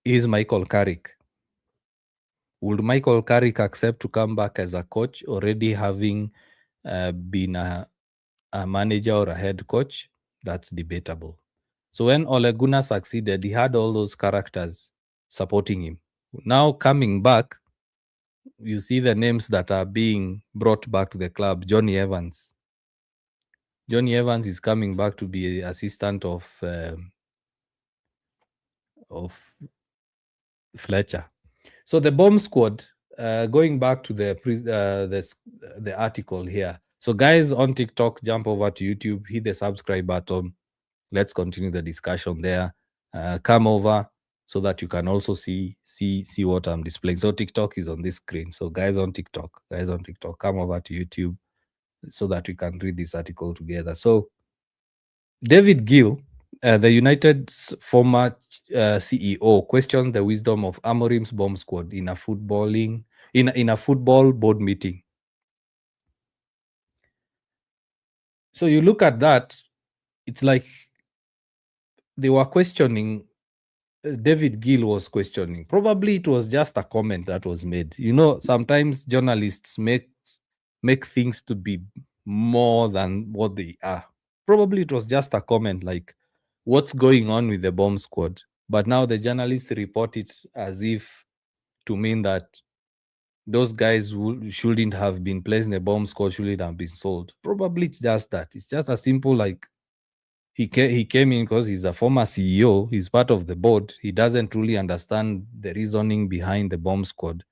is Michael Carrick. Would Michael Carrick accept to come back as a coach, already having been a manager or a head coach? That's debatable. So when Ole Gunnar succeeded, he had all those characters supporting him. Now coming back, you see the names that are being brought back to the club. Johnny Evans. Johnny Evans is coming back to be assistant of Fletcher. So the bomb squad, going back to the article here. So guys on TikTok, jump over to YouTube, hit the subscribe button. Let's continue the discussion there. Come over so that you can also see what I'm displaying. So TikTok is on this screen. So guys on TikTok, come over to YouTube so that we can read this article together. So David Gill, the United's former CEO, questioned the wisdom of Amorim's bomb squad in a football board meeting. So you look at that, it's like they were questioning. David Gill was questioning. Probably it was just a comment that was made. You know, sometimes journalists make things to be more than what they are. Probably it was just a comment like, what's going on with the bomb squad? But now the journalists report it as if to mean that those guys shouldn't have been placed in the bomb squad, shouldn't have been sold. Probably it's just that. It's just a simple like, he came in because he's a former CEO. He's part of the board. He doesn't truly understand the reasoning behind the bomb squad.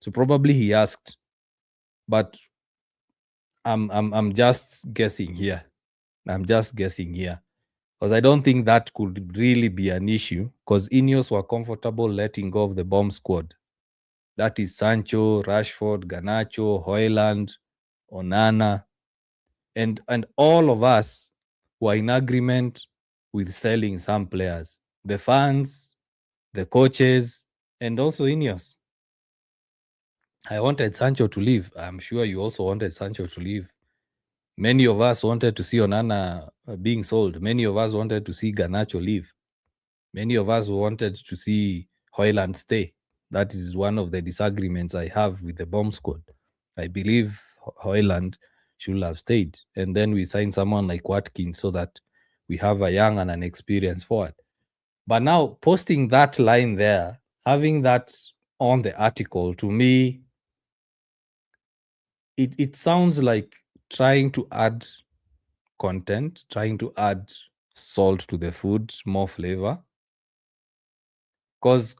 So probably he asked, but I'm just guessing here. Because I don't think that could really be an issue, because Ineos were comfortable letting go of the bomb squad. That is Sancho, Rashford, Garnacho, Hoyland, Onana, and all of us were in agreement with selling some players. The fans, the coaches, and also Ineos. I wanted Sancho to leave. I'm sure you also wanted Sancho to leave. Many of us wanted to see Onana being sold. Many of us wanted to see Garnacho leave. Many of us wanted to see Hoyland stay. That is one of the disagreements I have with the bomb squad. I believe Hoyland should have stayed. And then we sign someone like Watkins so that we have a young and an experienced forward. But now posting that line there, having that on the article, to me, it sounds like trying to add content, trying to add salt to the food, more flavor. Because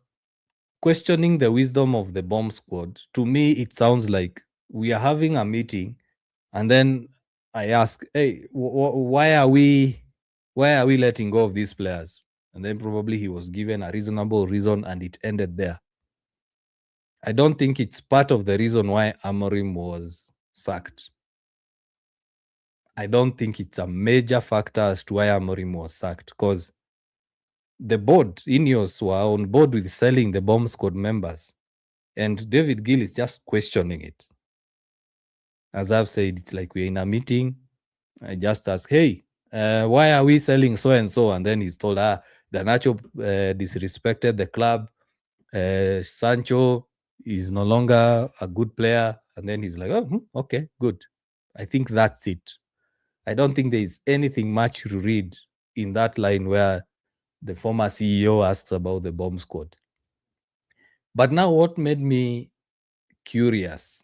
questioning the wisdom of the bomb squad, to me, it sounds like we are having a meeting, and then I ask, hey, why are we letting go of these players? And then probably he was given a reasonable reason and it ended there. I don't think it's part of the reason why Amorim was sacked. I don't think it's a major factor as to why Amorim was sacked, because the board, Ineos, were on board with selling the bomb squad members. And David Gill is just questioning it. As I've said, it's like we're in a meeting. I just ask, hey, why are we selling so and so? And then he's told, Garnacho disrespected the club. Sancho is no longer a good player. And then he's like, oh, okay, good. I think that's it. I don't think there is anything much to read in that line where the former CEO asks about the bomb squad. But now what made me curious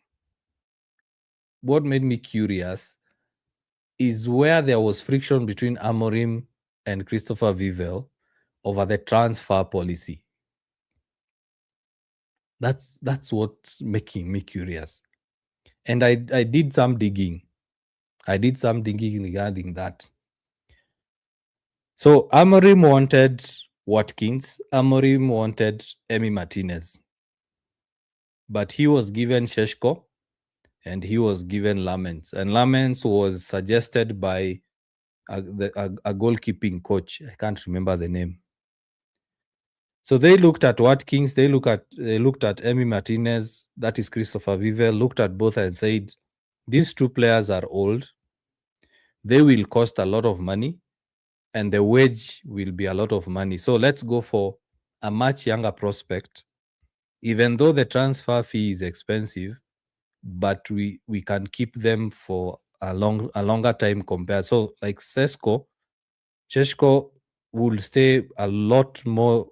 is where there was friction between Amorim and Christopher Vivel over the transfer policy. That's what's making me curious. And I did some digging. I did some digging regarding that. So Amorim wanted Watkins. Amorim wanted Emi Martinez. But he was given Sheshko and he was given Lamens. And Lamens was suggested by a goalkeeping coach. I can't remember the name. So they looked at Watkins, they looked at Emi Martinez, that is Christopher Vivel, looked at both and said, these two players are old. They will cost a lot of money and the wage will be a lot of money. So let's go for a much younger prospect, even though the transfer fee is expensive, but we can keep them for a longer time compared. So like Sheshko will stay a lot more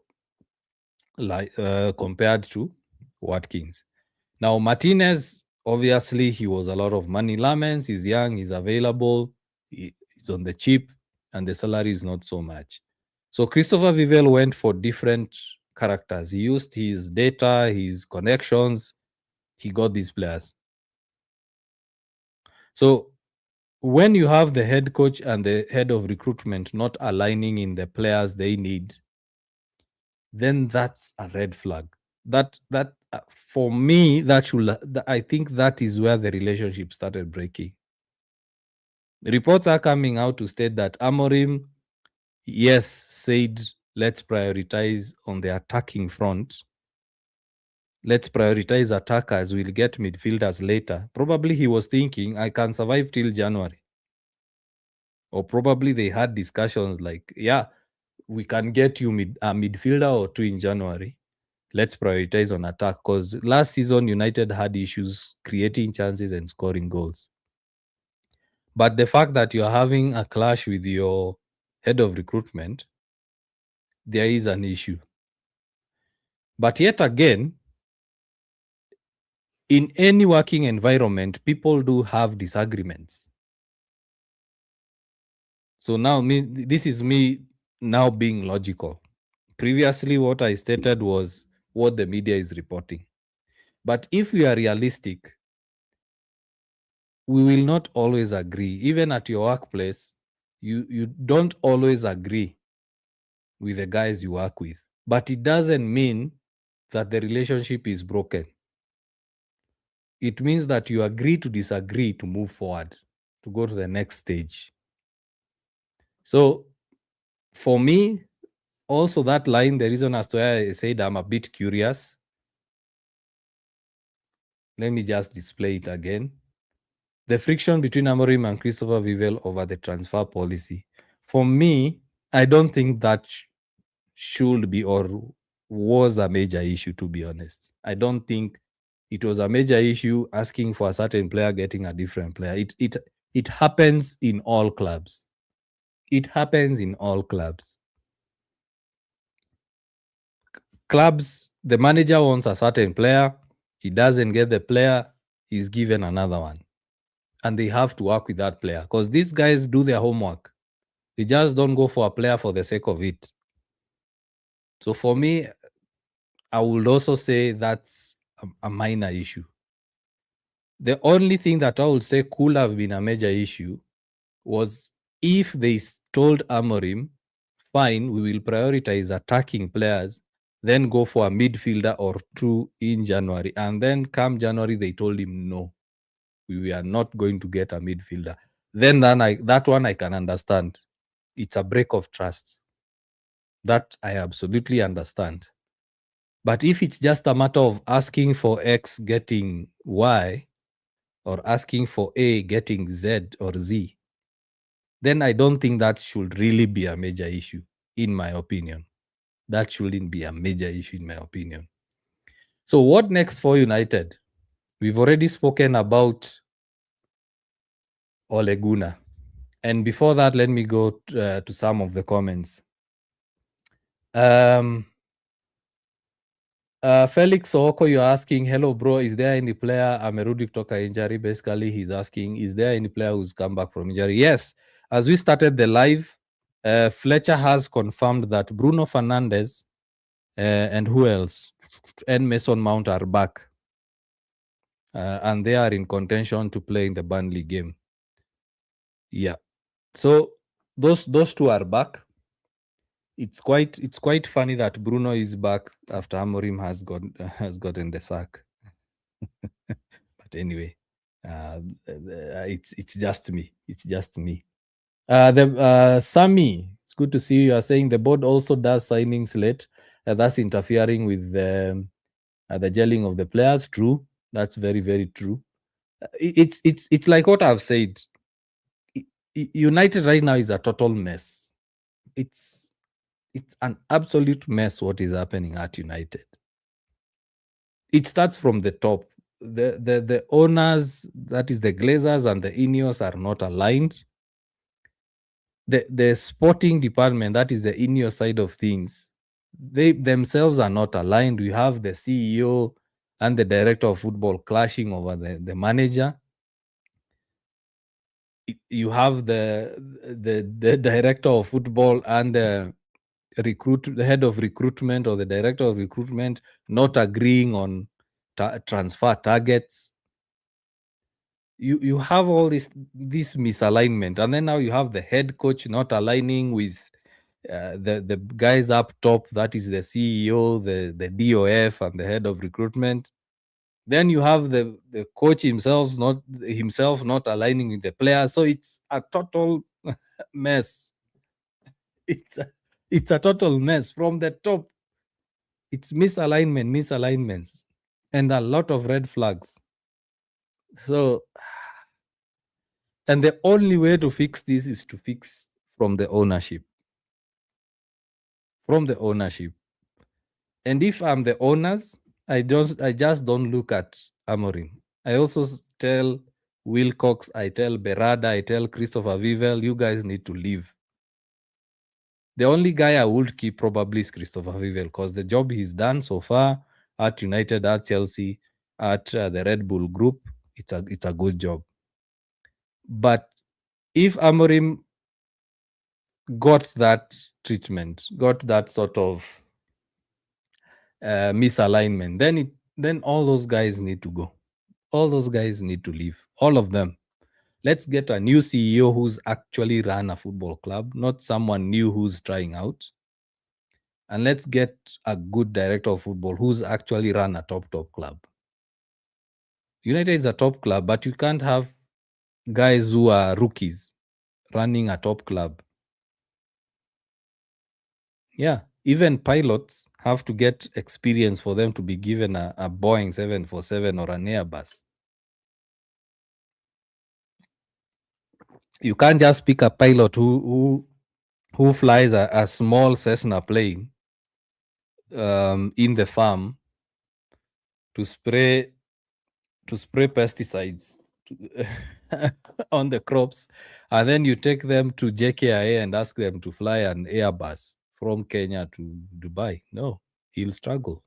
compared to Watkins. Now Martinez, obviously he was a lot of money. Lamens is young, he's available, he's on the cheap, and the salary is not so much. So Christopher Vivel went for different characters. He used his data, his connections. He got these players. So when you have the head coach and the head of recruitment not aligning in the players they need, then that's a red flag. That for me, I think that is where the relationship started breaking. Reports are coming out to state that Amorim, yes, said let's prioritize on the attacking front. Let's prioritize attackers. We'll get midfielders later. Probably he was thinking I can survive till January. Or probably they had discussions like, yeah, we can get you a midfielder or two in January. Let's prioritize on attack, because last season United had issues creating chances and scoring goals. But the fact that you're having a clash with your head of recruitment, there is an issue. But yet again, in any working environment, people do have disagreements. So now this is me now being logical. Previously, what I stated was what the media is reporting. But if we are realistic, we will not always agree. Even at your workplace, you don't always agree with the guys you work with. But it doesn't mean that the relationship is broken. It means that you agree to disagree to move forward, to go to the next stage. So for me, also that line, the reason as to why I said I'm a bit curious. Let me just display it again. The friction between Amorim and Christopher Vivel over the transfer policy. For me, I don't think that should be or was a major issue, to be honest. I don't think it was a major issue asking for a certain player getting a different player. It happens in all clubs. It happens in all clubs. Clubs, the manager wants a certain player. He doesn't get the player. He's given another one. And they have to work with that player because these guys do their homework. They just don't go for a player for the sake of it. So for me, I would also say that's a minor issue. The only thing that I would say could have been a major issue was if they told Amorim, fine, we will prioritize attacking players, then go for a midfielder or two in January. And then come January, they told him, no, we are not going to get a midfielder. Then that one I can understand. It's a break of trust. That I absolutely understand. But if it's just a matter of asking for X getting Y, or asking for A getting Z or Z, then I don't think that should really be a major issue, in my opinion. That shouldn't be a major issue, in my opinion. So what next for United? We've already spoken about Ole Gunnar. And before that, let me go to some of the comments. Felix Oko, you're asking, hello, bro, is there any player amerudi kutoka injury? Basically, he's asking, is there any player who's come back from injury? Yes. As we started the live, Fletcher has confirmed that Bruno Fernandes and who else? And Mason Mount are back. and they are in contention to play in the Burnley game. Yeah. So those two are back. It's quite funny that Bruno is back after Amorim has gotten the sack. But anyway, it's just me. It's just me. Sammy, it's good to see you. You are saying the board also does signings late. That's interfering with the gelling of the players. True. That's very, very true. It's like what I've said. United right now is a total mess. It's an absolute mess what is happening at United. It starts from the top. The owners, that is the Glazers and the Ineos, are not aligned. The sporting department, that is the Ineos side of things, they themselves are not aligned. We have the CEO and the director of football clashing over the manager. You have the director of football and the head of recruitment or the director of recruitment not agreeing on transfer targets. You have all this misalignment, and then now you have the head coach not aligning with the guys up top, that is the CEO, the DOF, and the head of recruitment. Then you have the coach himself not aligning with the players. So it's a total mess. It's a total mess from the top. It's misalignments, and a lot of red flags. So, and the only way to fix this is to fix from the ownership. From the ownership. And if I'm the owners, I just don't look at Amorim. I also tell Wilcox, I tell Berada, I tell Christopher Vivel, you guys need to leave. The only guy I would keep probably is Christopher Vivel, because the job he's done so far at United, at Chelsea, at the Red Bull Group, it's a good job. But if Amorim got that treatment, got that sort of misalignment, then all those guys need to go. All those guys need to leave. All of them. Let's get a new CEO who's actually run a football club, not someone new who's trying out. And let's get a good director of football who's actually run a top club. United is a top club, but you can't have guys who are rookies running a top club. Yeah, even pilots have to get experience for them to be given a Boeing 747 or an Airbus. You can't just pick a pilot who flies a small Cessna plane in the farm to spray pesticides on the crops, and then you take them to JKIA and ask them to fly an Airbus from Kenya to Dubai. No, he'll struggle.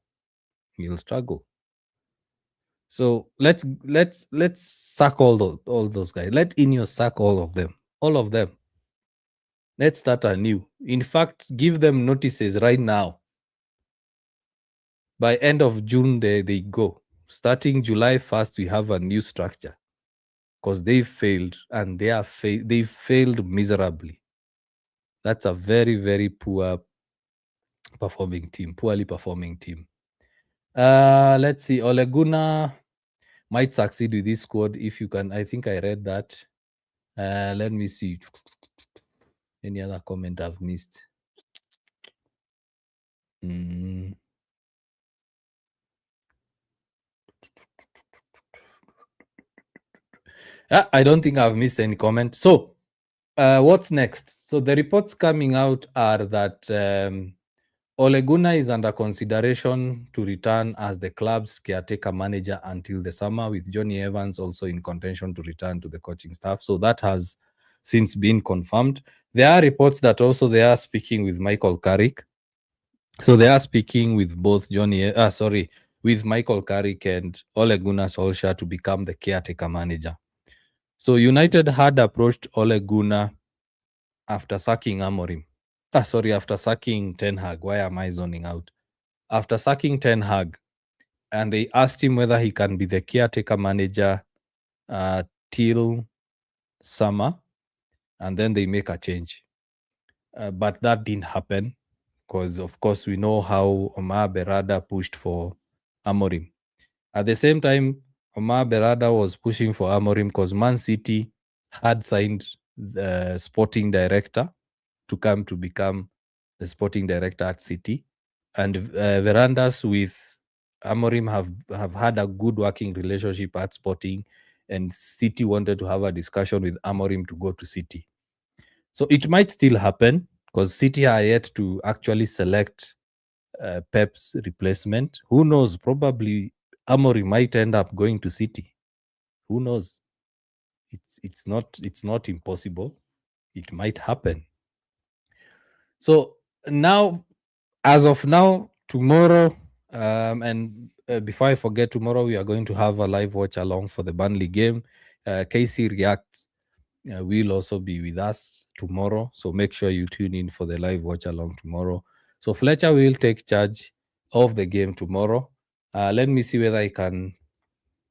So let's sack all those guys. Let Ineos sack all of them. Let's start anew. In fact, give them notices right now. By end of June, they go. Starting July 1st, we have a new structure, because they failed, and they failed miserably. That's a very, very poorly performing team. Let's see. Ole Gunnar might succeed with this squad if you can. I think I read that. Let me see. Any other comment I've missed? I don't think I've missed any comment. So, what's next? So the reports coming out are that Ole Gunnar is under consideration to return as the club's caretaker manager until the summer, with Johnny Evans also in contention to return to the coaching staff. So that has since been confirmed. There are reports that also they are speaking with Michael Carrick. So they are speaking with both with Michael Carrick and Ole Gunnar Solskjaer to become the caretaker manager. So United had approached Ole Gunnar after sacking Amorim. After sacking Ten Hag. Why am I zoning out? After sacking Ten Hag, and they asked him whether he can be the caretaker manager till summer, and then they make a change. But that didn't happen because, of course, we know how Omar Berrada pushed for Amorim. At the same time, Omar Berrada was pushing for Amorim because Man City had signed the sporting director to come to become the sporting director at City. And Verandas with Amorim have had a good working relationship at Sporting, and City wanted to have a discussion with Amorim to go to City. So it might still happen because City are yet to actually select Pep's replacement. Who knows? Probably Amorim might end up going to City. Who knows? It's not impossible. It might happen. So now, as of now, tomorrow, and before I forget, tomorrow we are going to have a live watch along for the Burnley game. KC React will also be with us tomorrow. So make sure you tune in for the live watch along tomorrow. So Fletcher will take charge of the game tomorrow. Let me see whether I can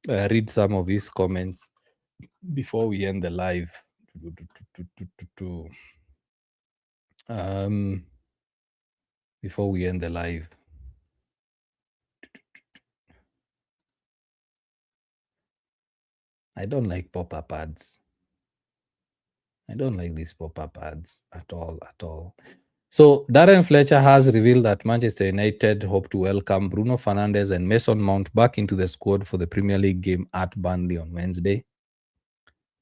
read some of his comments before we end the live. Before we end the live. I don't like pop-up ads. I don't like these pop-up ads at all. So Darren Fletcher has revealed that Manchester United hope to welcome Bruno Fernandes and Mason Mount back into the squad for the Premier League game at Burnley on Wednesday.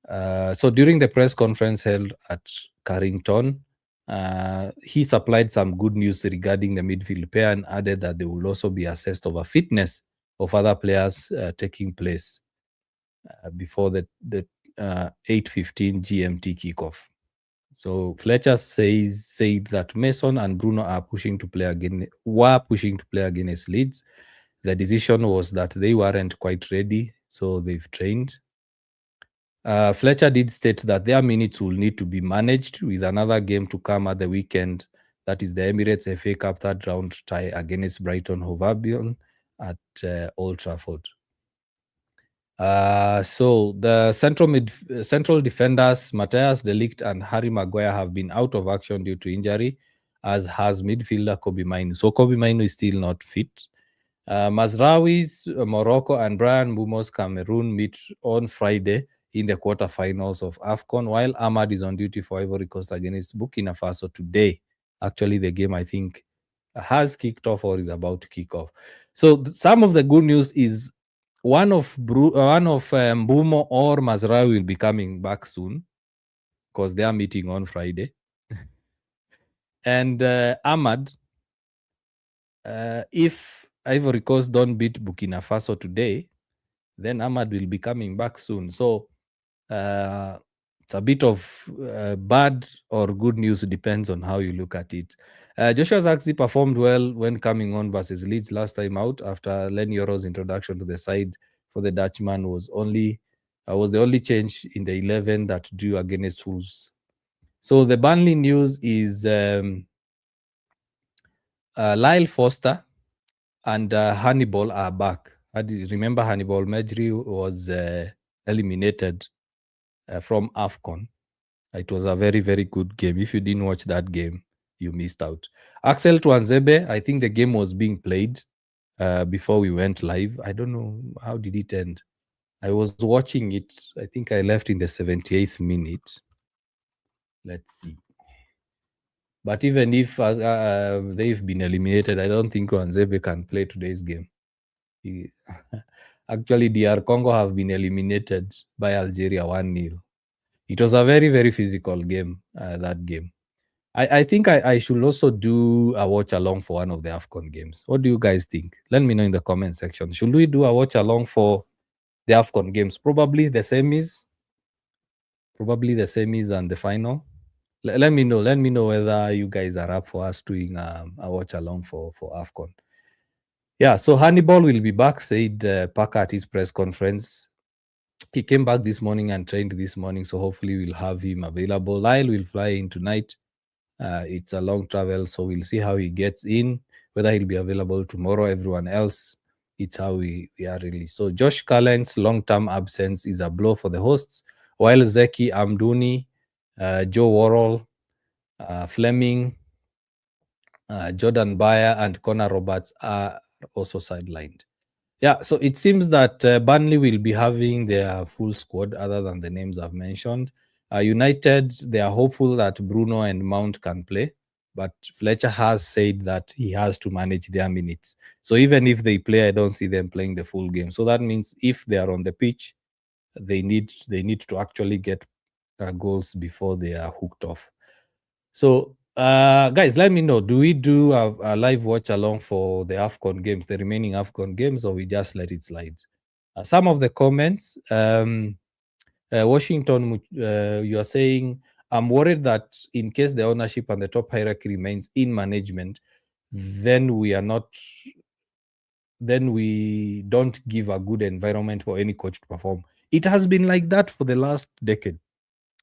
So during the press conference held at Carrington, he supplied some good news regarding the midfield pair and added that they will also be assessed over fitness of other players taking place before the 8:15 GMT kickoff. So Fletcher said that Mason and Bruno were pushing to play against Leeds. The decision was that they weren't quite ready, so they've trained. Fletcher did state that their minutes will need to be managed with another game to come at the weekend. That is the Emirates FA Cup third round tie against Brighton Hove Albion at Old Trafford. So the central defenders Matthias de Ligt and Harry Maguire have been out of action due to injury, as has midfielder Kobe Mainu. So Kobe Mainu is still not fit. Mazraoui's Morocco and Brian Mbeumo's Cameroon meet on Friday in the quarterfinals of AFCON, while Ahmad is on duty for Ivory Coast against Burkina Faso today. Actually, the game, I think, has kicked off or is about to kick off. So some of the good news is one of Mbeumo or Mazraoui will be coming back soon because they are meeting on Friday. And Ahmad, if Ivory Coast don't beat Burkina Faso today, then Ahmad will be coming back soon. So it's a bit of bad or good news, depends on how you look at it. Joshua Zirkzee performed well when coming on versus Leeds last time out after Len Yoro's introduction to the side for the Dutchman was the only change in the 11 that drew against Wolves. So the Burnley news is Lyle Foster and Hannibal are back. Remember Hannibal Mejri was eliminated from AFCON. It was a very, very good game. If you didn't watch that game, you missed out. Axel Tuanzebe, I think the game was being played before we went live. I don't know, how did it end? I was watching it. I think I left in the 78th minute. Let's see. But even if they've been eliminated, I don't think Tuanzebe can play today's game. Actually, DR Congo have been eliminated by Algeria 1-0. It was a very, very physical game, that game. I think I should also do a watch along for one of the AFCON games. What do you guys think? Let me know in the comment section. Should we do a watch along for the AFCON games? Probably the semis and the final. Let me know. Let me know whether you guys are up for us doing a watch along for AFCON. Yeah, so Hannibal will be back, said Parker at his press conference. He came back this morning and trained this morning, so hopefully we'll have him available. Lyle will fly in tonight. It's a long travel, so we'll see how he gets in, whether he'll be available tomorrow. Everyone else It's how we are really. So Josh Cullen's long-term absence is a blow for the hosts, while Zeki Amduni, Joe Worrell, Fleming, Jordan Bayer, and Connor Roberts are also sidelined. Yeah, so it seems that Burnley will be having their full squad other than the names I've mentioned. United, they are hopeful that Bruno and Mount can play, but Fletcher has said that he has to manage their minutes. So even if they play, I don't see them playing the full game. So that means if they are on the pitch, they need to actually get goals before they are hooked off. So, guys, let me know. Do we do a live watch along for the AFCON games, the remaining AFCON games, or we just let it slide? Some of the comments, Washington, you are saying, I'm worried that in case the ownership and the top hierarchy remains in management, then we don't give a good environment for any coach to perform. It has been like that for the last decade,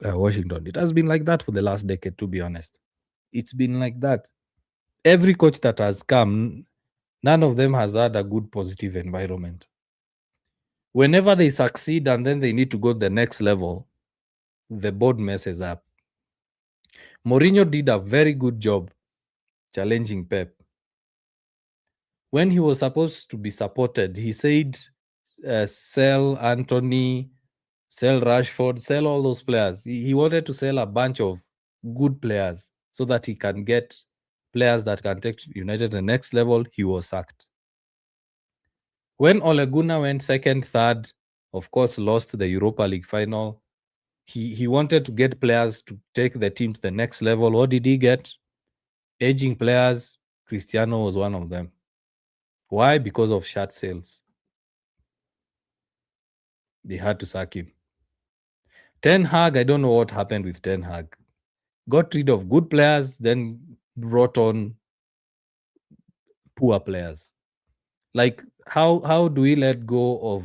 Washington. It has been like that for the last decade, to be honest. It's been like that. Every coach that has come, none of them has had a good positive environment. Whenever they succeed and then they need to go to the next level, the board messes up. Mourinho did a very good job challenging Pep. When he was supposed to be supported, he said, sell Anthony, sell Rashford, sell all those players. He wanted to sell a bunch of good players so that he can get players that can take United to the next level. He was sacked. When Ole Gunnar went second, third, of course, lost the Europa League final. He wanted to get players to take the team to the next level. What did he get? Aging players. Cristiano was one of them. Why? Because of shirt sales. They had to sack him. Ten Hag, I don't know what happened with Ten Hag. Got rid of good players, then brought on poor players. Like, how do we let go of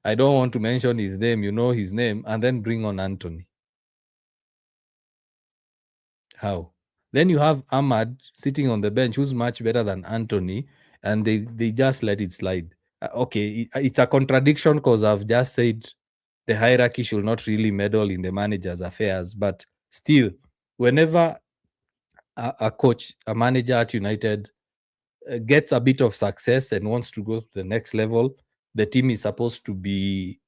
I don't want to mention his name, you know his name, and then bring on Anthony? How? Then you have Ahmad sitting on the bench, who's much better than Anthony, and they just let it slide. Okay, it's a contradiction because I've just said the hierarchy should not really meddle in the manager's affairs, but still, whenever a coach, a manager at United gets a bit of success and wants to go to the next level, the team is supposed to be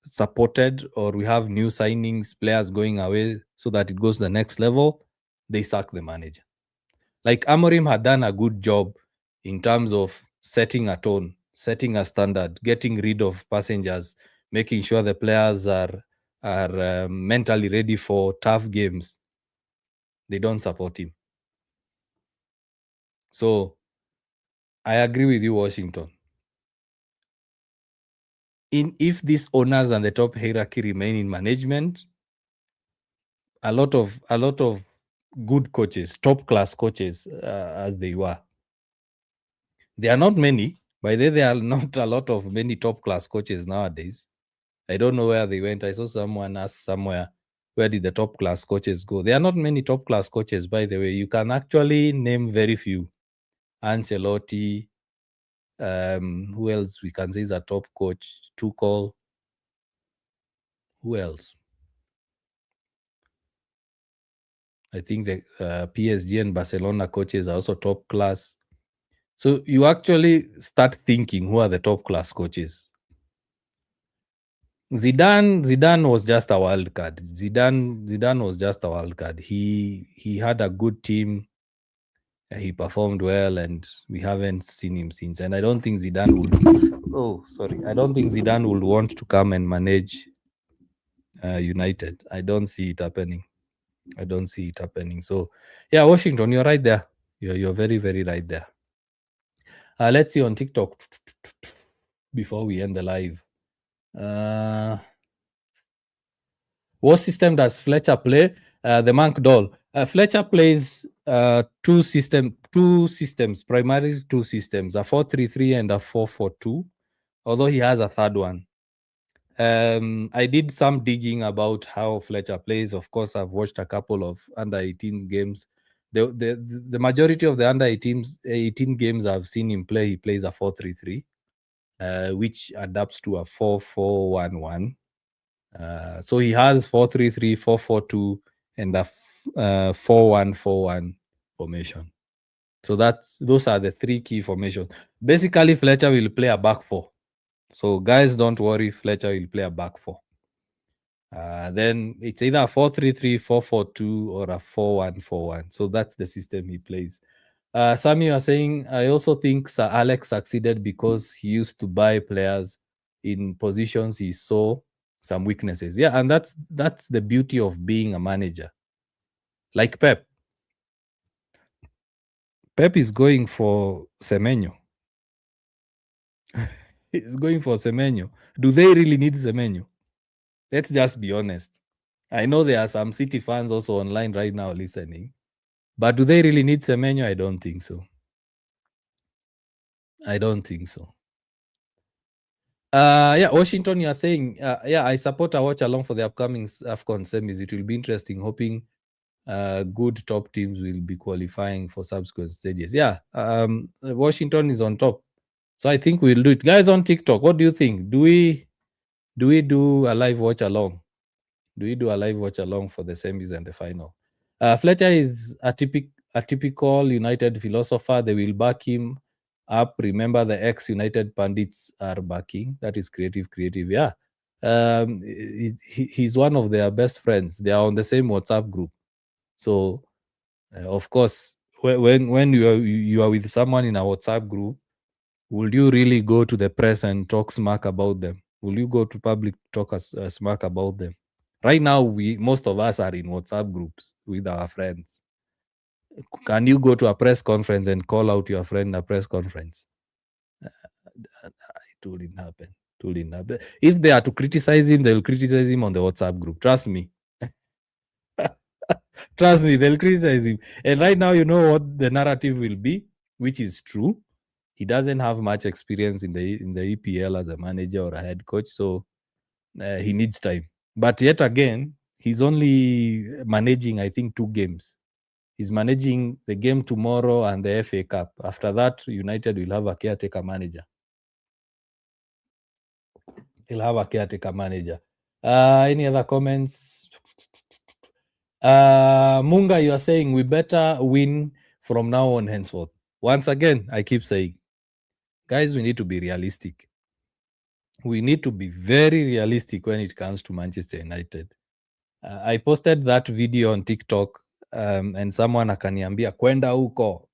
supported, or we have new signings, players going away so that it goes to the next level, they sack the manager. Like Amorim had done a good job in terms of setting a tone, setting a standard, getting rid of passengers, making sure the players are mentally ready for tough games. They don't support him. So I agree with you, Washington. If these owners and the top hierarchy remain in management, a lot of good coaches, top class coaches, as they were. There are not many. By the way, there are not a lot of many top class coaches nowadays. I don't know where they went. I saw someone ask somewhere, where did the top class coaches go? There are not many top class coaches, by the way. You can actually name very few. Ancelotti, who else we can say is a top coach? Tuchel. Who else? I think the PSG and Barcelona coaches are also top class. So you actually start thinking, who are the top class coaches? Zidane was just a wild card. Zidane was just a wild card. He had a good team. He performed well, and we haven't seen him since. And I don't think Zidane would. Oh, sorry. I don't think Zidane would want to come and manage United. I don't see it happening. I don't see it happening. So, yeah, Washington, you're right there. You're very, very right there. Let's see on TikTok before we end the live. What system does Fletcher play? The Monk Doll. Fletcher plays two systems, primarily two systems, a 4-3-3 and a 4-4-2, although he has a third one. I did some digging about how Fletcher plays. Of course, I've watched a couple of under 18 games. The majority of the under 18 games I've seen him play, he plays a 4-3-3, which adapts to a 4-4-1-1. So he has 4-3-3, 4-4-2, and a 4-1-4-1 formation. So those are the three key formations. Basically, Fletcher will play a back four. So guys, don't worry, Fletcher will play a back four. Then it's either a 4-3-3, 4-4-2, or a 4-1-4-1. So that's the system he plays. Sam, you are saying, I also think Sir Alex succeeded because he used to buy players in positions he saw some weaknesses. Yeah, and that's the beauty of being a manager. Like Pep. Pep is going for Semenyo. He's going for Semenyo. Do they really need Semenyo? Let's just be honest. I know there are some City fans also online right now listening. But do they really need Semenyo? I don't think so. I don't think so. Yeah, Washington, you're saying, yeah, I support a watch along for the upcoming AFCON semis. It will be interesting, hoping good top teams will be qualifying for subsequent stages. Yeah, Washington is on top. So I think we'll do it. Guys on TikTok, what do you think? Do we do a live watch along? Do we do a live watch along for the semis and the final? Fletcher is a typical United philosopher. They will back him up. Remember, the ex-United pundits are backing. That is creative. Yeah. He's one of their best friends. They are on the same WhatsApp group. So, of course, when you are with someone in a WhatsApp group, will you really go to the press and talk smack about them? Will you go to public talk smack about them? Right now, most of us are in WhatsApp groups with our friends. Can you go to a press conference and call out your friend in a press conference? It wouldn't happen. If they are to criticize him, they will criticize him on the WhatsApp group. Trust me. Trust me, they'll criticize him. And right now, you know what the narrative will be, which is true. He doesn't have much experience in the EPL as a manager or a head coach, so he needs time. But yet again, he's only managing, I think, 2 games. He's managing the game tomorrow and the FA Cup. After that, United will have a caretaker manager. He'll have a caretaker manager. Any other comments? Munga, you are saying we better win from now on henceforth. Once again, I keep saying, guys, we need to be realistic. We need to be very realistic when it comes to Manchester United. I posted that video on TikTok and someone akaniambia kwenda huko.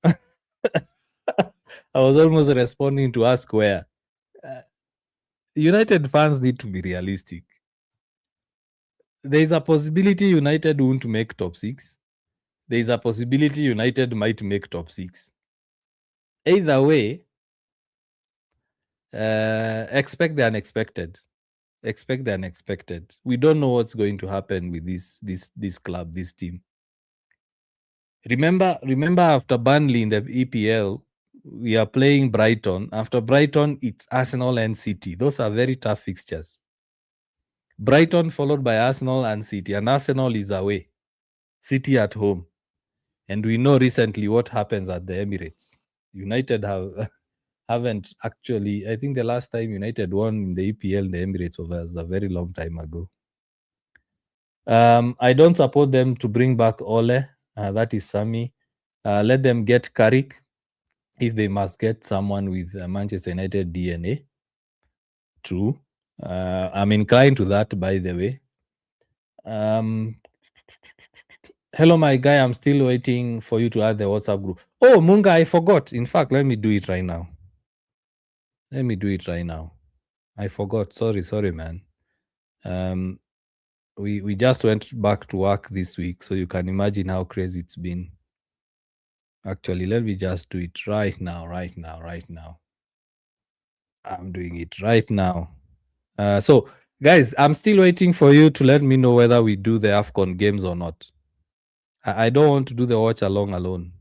I was almost responding to ask where. United fans need to be realistic. There is a possibility United won't make top 6. There is a possibility United might make top 6. Either way, expect the unexpected. Expect the unexpected. We don't know what's going to happen with this club, this team. Remember after Burnley in the EPL, we are playing Brighton. After Brighton, it's Arsenal and City. Those are very tough fixtures. Brighton followed by Arsenal and City, and Arsenal is away. City at home. And we know recently what happens at the Emirates. United haven't actually, I think the last time United won in the EPL in the Emirates was a very long time ago. I don't support them to bring back Ole. That is Sammy. Let them get Carrick if they must get someone with Manchester United DNA. True. I'm inclined to that, by the way. Hello, my guy. I'm still waiting for you to add the WhatsApp group. Oh, Munga, I forgot. In fact, let me do it right now. I forgot. Sorry, man. We just went back to work this week, so you can imagine how crazy it's been. Actually, let me just do it right now. I'm doing it right now. So, guys, I'm still waiting for you to let me know whether we do the AFCON games or not. I don't want to do the watch along alone.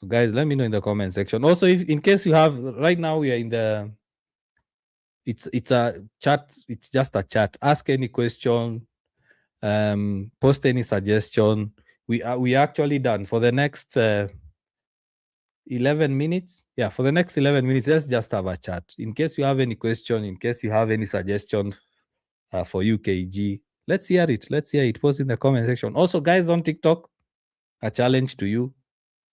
So guys, let me know in the comment section. Also, if in case you have, right now we are in the, it's a chat. It's just a chat. Ask any question, post any suggestion. we actually done for the next 11 minutes. Yeah, for the next 11 minutes, let's just have a chat. In case you have any question, in case you have any suggestion for UKG, let's hear it. Let's hear it. Post in the comment section. Also, guys on TikTok, a challenge to you.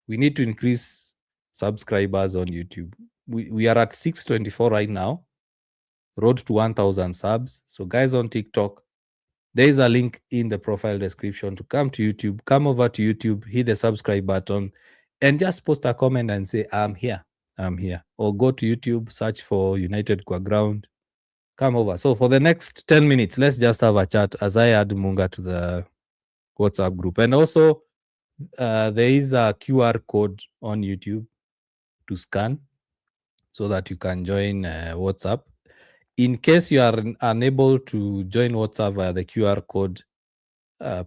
We need to increase subscribers on YouTube. We are at 624 right now. Road to 1,000 subs. So, guys on TikTok, there is a link in the profile description to come to YouTube. Come over to YouTube, hit the subscribe button, and just post a comment and say, I'm here. I'm here. Or go to YouTube, search for United Qua Ground. Come over. So for the next 10 minutes, let's just have a chat as I add Munga to the WhatsApp group. And also, there is a QR code on YouTube to scan so that you can join WhatsApp. In case you are unable to join WhatsApp via the QR code,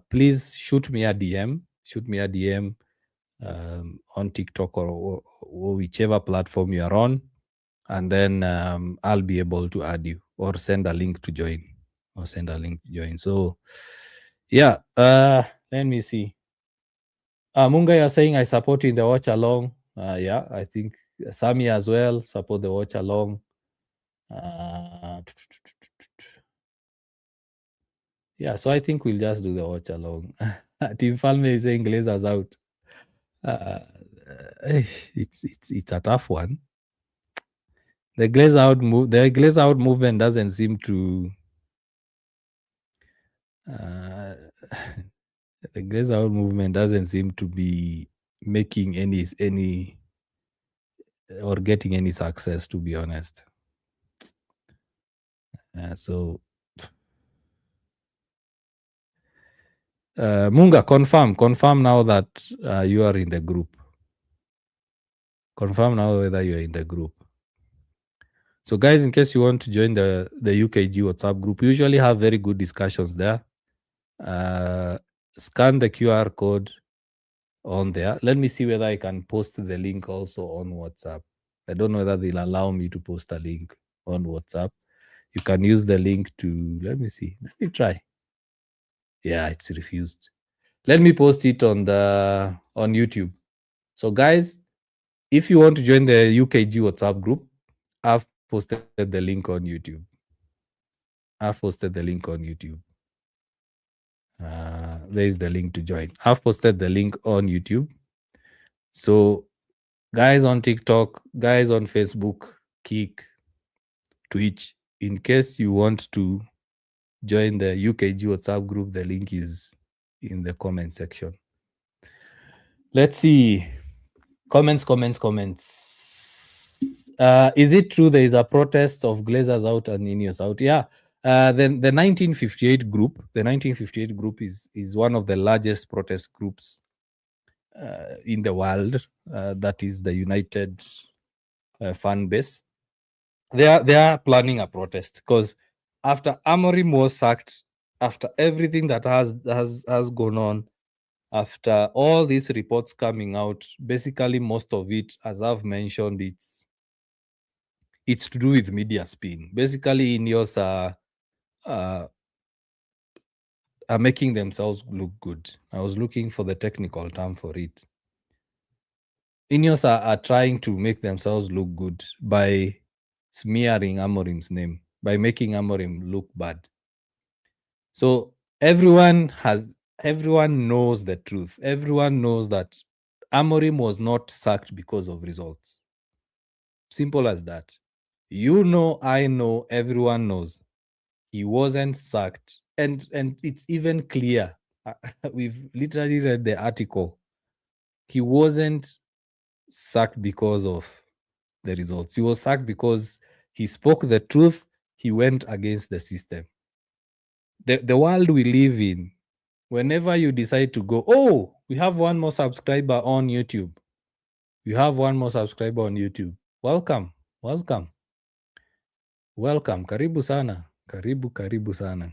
please shoot me a DM. Shoot me a DM on TikTok or whichever platform you are on, and then I'll be able to add you or send a link to join. So, yeah, let me see. Munga, you're saying I support in the watch along. Yeah, I think Sami as well support the watch along. Yeah, so I think we'll just do the watch along. Team Falme is saying Glazers out. It's a tough one. The glaze out movement doesn't seem to the glaze out movement doesn't seem to be making any or getting any success, to be honest. So Munga, confirm now that you are in the group. Confirm now whether you are in the group. So guys, in case you want to join the UKG WhatsApp group, we usually have very good discussions there. Scan the QR code on there. Let me see whether I can post the link also on WhatsApp. I don't know whether they'll allow me to post a link on WhatsApp. You can use the link to, let me see. Let me try. Yeah, it's refused. Let me post it on YouTube. So guys, if you want to join the UKG WhatsApp group, I've posted the link on YouTube. There is the link to join. I've posted the link on YouTube. So guys on TikTok, guys on Facebook, Kik, Twitch, in case you want to join the UKG WhatsApp group, the link is in the comment section. Let's see. Comments. Is it true there is a protest of Glazers out and Ineos out? Yeah. Then the 1958 group, is one of the largest protest groups in the world. That is the United fan base. They are planning a protest because after Amorim was sacked, after everything that has gone on, after all these reports coming out, basically most of it, as I've mentioned, it's to do with media spin. Basically, Ineos are making themselves look good. I was looking for the technical term for it. Ineos are trying to make themselves look good by smearing Amorim's name, by making Amorim look bad. So everyone knows the truth. Everyone knows that Amorim was not sacked because of results. Simple as that. You know, I know, everyone knows. He wasn't sacked. And it's even clear. We've literally read the article. He wasn't sacked because of the results. He was sacked because he spoke the truth. He went against the system. The world we live in, whenever you decide to go, oh, we have one more subscriber on YouTube. Welcome. Karibu sana. Karibu sana.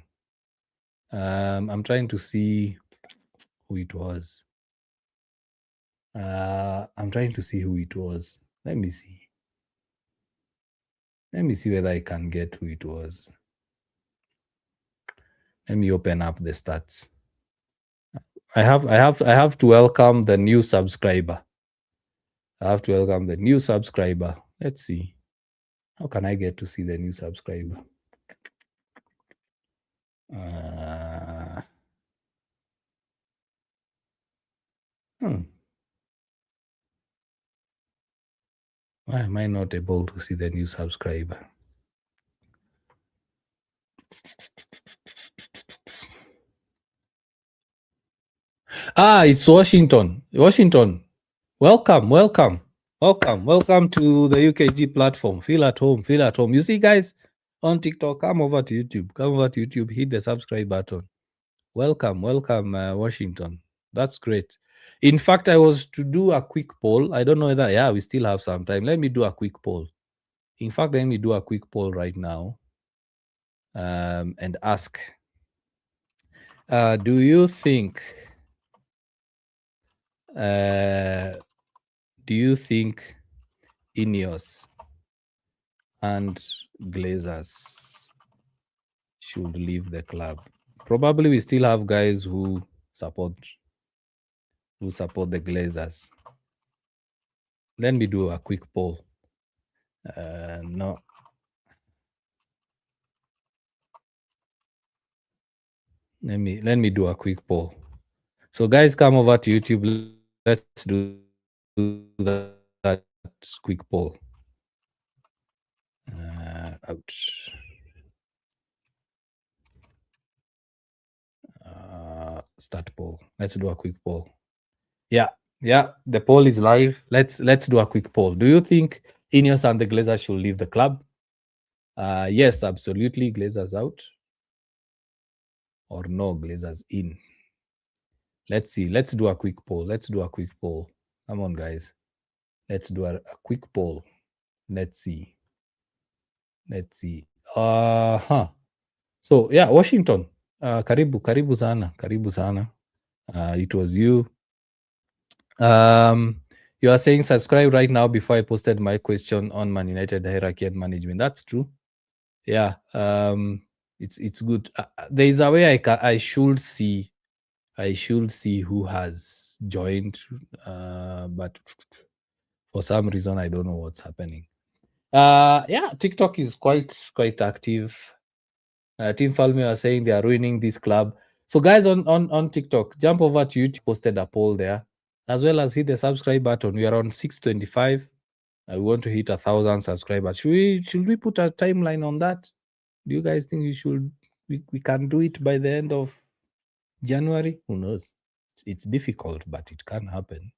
I'm trying to see who it was. Let me see. Whether I can get who it was. Let me open up the stats. I have to welcome the new subscriber. Let's see. How can I get to see the new subscriber? Why am I not able to see the new subscriber? It's Washington. Welcome to the UKG platform. Feel at home. You see, guys, on TikTok, come over to YouTube. Hit the subscribe button. Welcome, Washington. That's great. In fact, I was to do a quick poll. I don't know whether, we still have some time. Let me do a quick poll. In fact, let me do a quick poll right now and ask, do you think Ineos and Glazers should leave the club? Probably we still have guys who support the Glazers. Let me do a quick poll. No. Let me do a quick poll. So guys, come over to YouTube. Let's do that quick poll. Ouch. Start poll. Let's do a quick poll. Yeah. The poll is live. Let's do a quick poll. Do you think Ineos and the Glazers should leave the club? Yes, absolutely. Glazers out. Or no, Glazers in. Let's see. Let's do a quick poll. Come on, guys. Let's do a quick poll. Let's see. So yeah, Washington. Karibu sana. It was you. You are saying subscribe right now before I posted my question on Man United hierarchy and management. That's true. Yeah. It's good. There is a way I should see who has joined, but for some reason I don't know what's happening. Yeah, TikTok is quite active. Team Falme are saying they are ruining this club. So guys on TikTok, jump over to YouTube, posted a poll there, as well as hit the subscribe button. We are on 625. We want to hit 1,000 subscribers. Should we put a timeline on that? Do you guys think we can do it by the end of January? Who knows? It's difficult, but it can happen.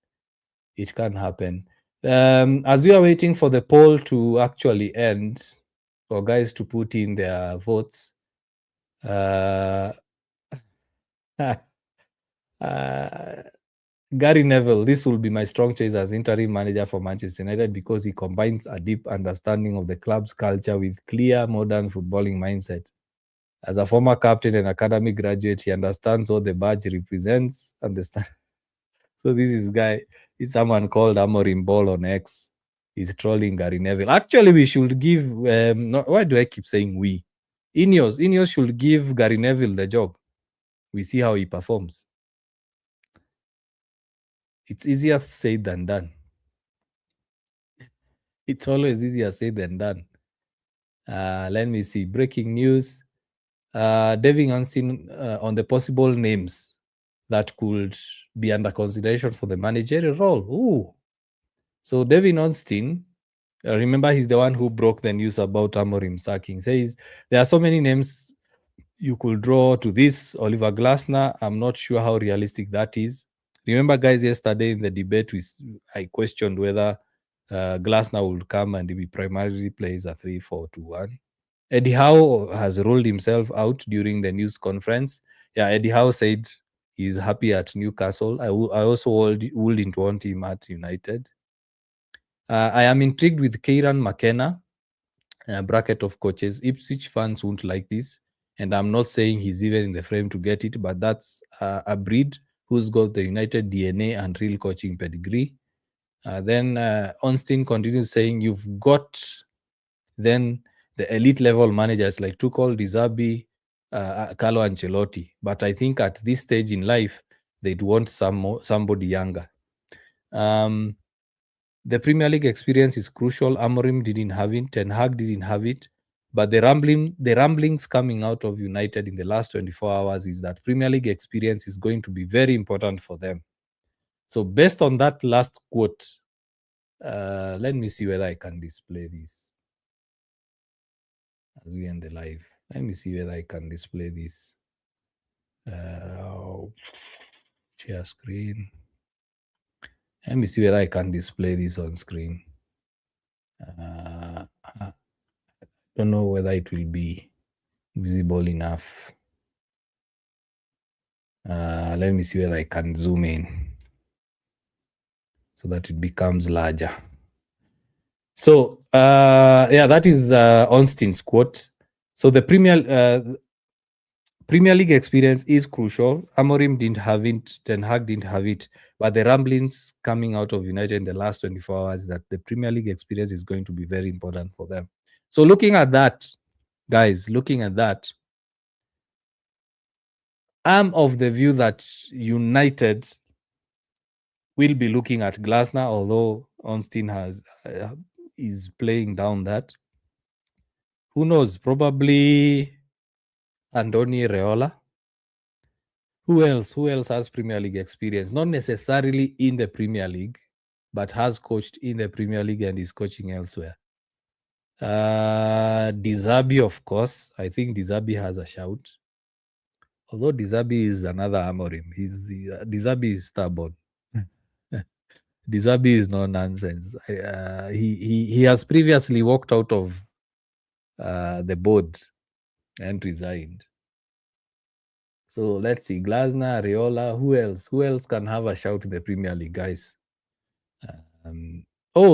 As we are waiting for the poll to actually end, for guys to put in their votes, Gary Neville, this will be my strong choice as interim manager for Manchester United because he combines a deep understanding of the club's culture with clear modern footballing mindset. As a former captain and academy graduate, he understands what the badge represents. So this is someone called Amorim Ball on X. He's trolling Gary Neville. Actually, we should give. Why do I keep saying we? Ineos should give Gary Neville the job. We see how he performs. It's easier said than done. It's always easier said than done. Let me see. Breaking news. David Gill on the possible names that could be under consideration for the managerial role. Ooh. So David Ornstein, remember he's the one who broke the news about Amorim sacking. Says there are so many names you could draw to this. Oliver Glasner, I'm not sure how realistic that is. Remember, guys, yesterday in the debate, I questioned whether Glasner would come and he primarily plays a 3-4-2-1. Eddie Howe has ruled himself out during the news conference. Yeah, Eddie Howe said he's happy at Newcastle. I also wouldn't want him at United. I am intrigued with Kieran McKenna, bracket of coaches. Ipswich fans won't like this. And I'm not saying he's even in the frame to get it, but that's a breed who's got the United DNA and real coaching pedigree. Then Ornstein continues saying you've got then the elite level managers like Tuchel, De Zerbi, Carlo Ancelotti. But I think at this stage in life, they'd want somebody younger. The Premier League experience is crucial. Amorim didn't have it. Ten Hag didn't have it. But the rumblings coming out of United in the last 24 hours is that Premier League experience is going to be very important for them. So based on that last quote, let me see whether I can display this as we end the live. Let me see whether I can display this. Share screen. Let me see whether I can display this on screen. I don't know whether it will be visible enough. Let me see whether I can zoom in so that it becomes larger. So, yeah, that is Ornstein's quote. So the Premier League experience is crucial. Amorim didn't have it. Ten Hag didn't have it. But the rumblings coming out of United in the last 24 hours that the Premier League experience is going to be very important for them. So looking at that, guys, I'm of the view that United will be looking at Glasner, although Ornstein is playing down that. Who knows? Probably Andoni Reola. Who else has Premier League experience? Not necessarily in the Premier League, but has coached in the Premier League and is coaching elsewhere. Dizabi, of course. I think Dizabi has a shout. Although Dizabi is another Amorim. Dizabi is stubborn. Dizabi is no nonsense. He has previously walked out of the board and resigned. So let's see. Glasner, Areola, who else? Who else can have a shout in the Premier League, guys?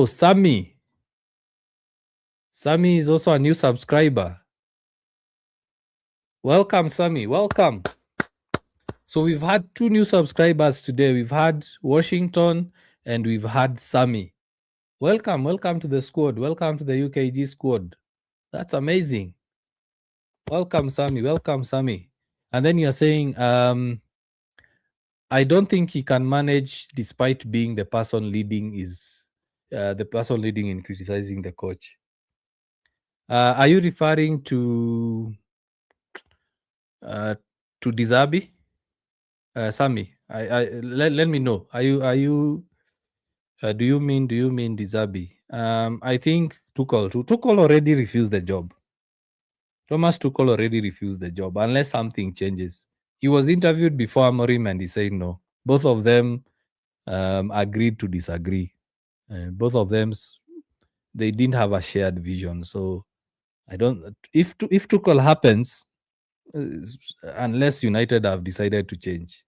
Sammy. Sammy is also a new subscriber. Welcome, Sammy. Welcome. So we've had 2 new subscribers today. We've had Washington and we've had Sammy. Welcome to the squad. Welcome to the UKG squad. That's amazing. Welcome, Sammy. And then you're saying, I don't think he can manage despite being the person leading in criticizing the coach. Are you referring to Dizabi? Sammy, let me know. Are you do you mean Dizabi? I think Tuchel already refused the job. Thomas Tuchel already refused the job unless something changes. He was interviewed before Amorim and he said no. Both of them agreed to disagree. Both of them, they didn't have a shared vision. So I don't. If Tuchel happens, unless United have decided to change.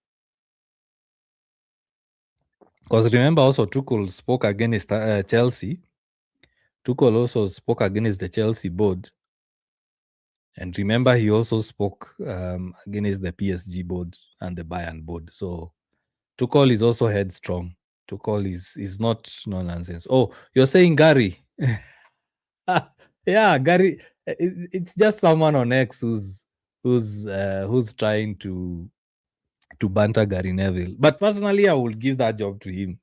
Because remember also Tuchel spoke against Chelsea. Tuchel also spoke against the Chelsea board. And remember, he also spoke against the PSG board and the Bayern board. So Tuchel is also headstrong. Tuchel is not no nonsense. Oh, you're saying Gary? Yeah, Gary. It's just someone on X who's trying to banter Gary Neville. But personally, I will give that job to him.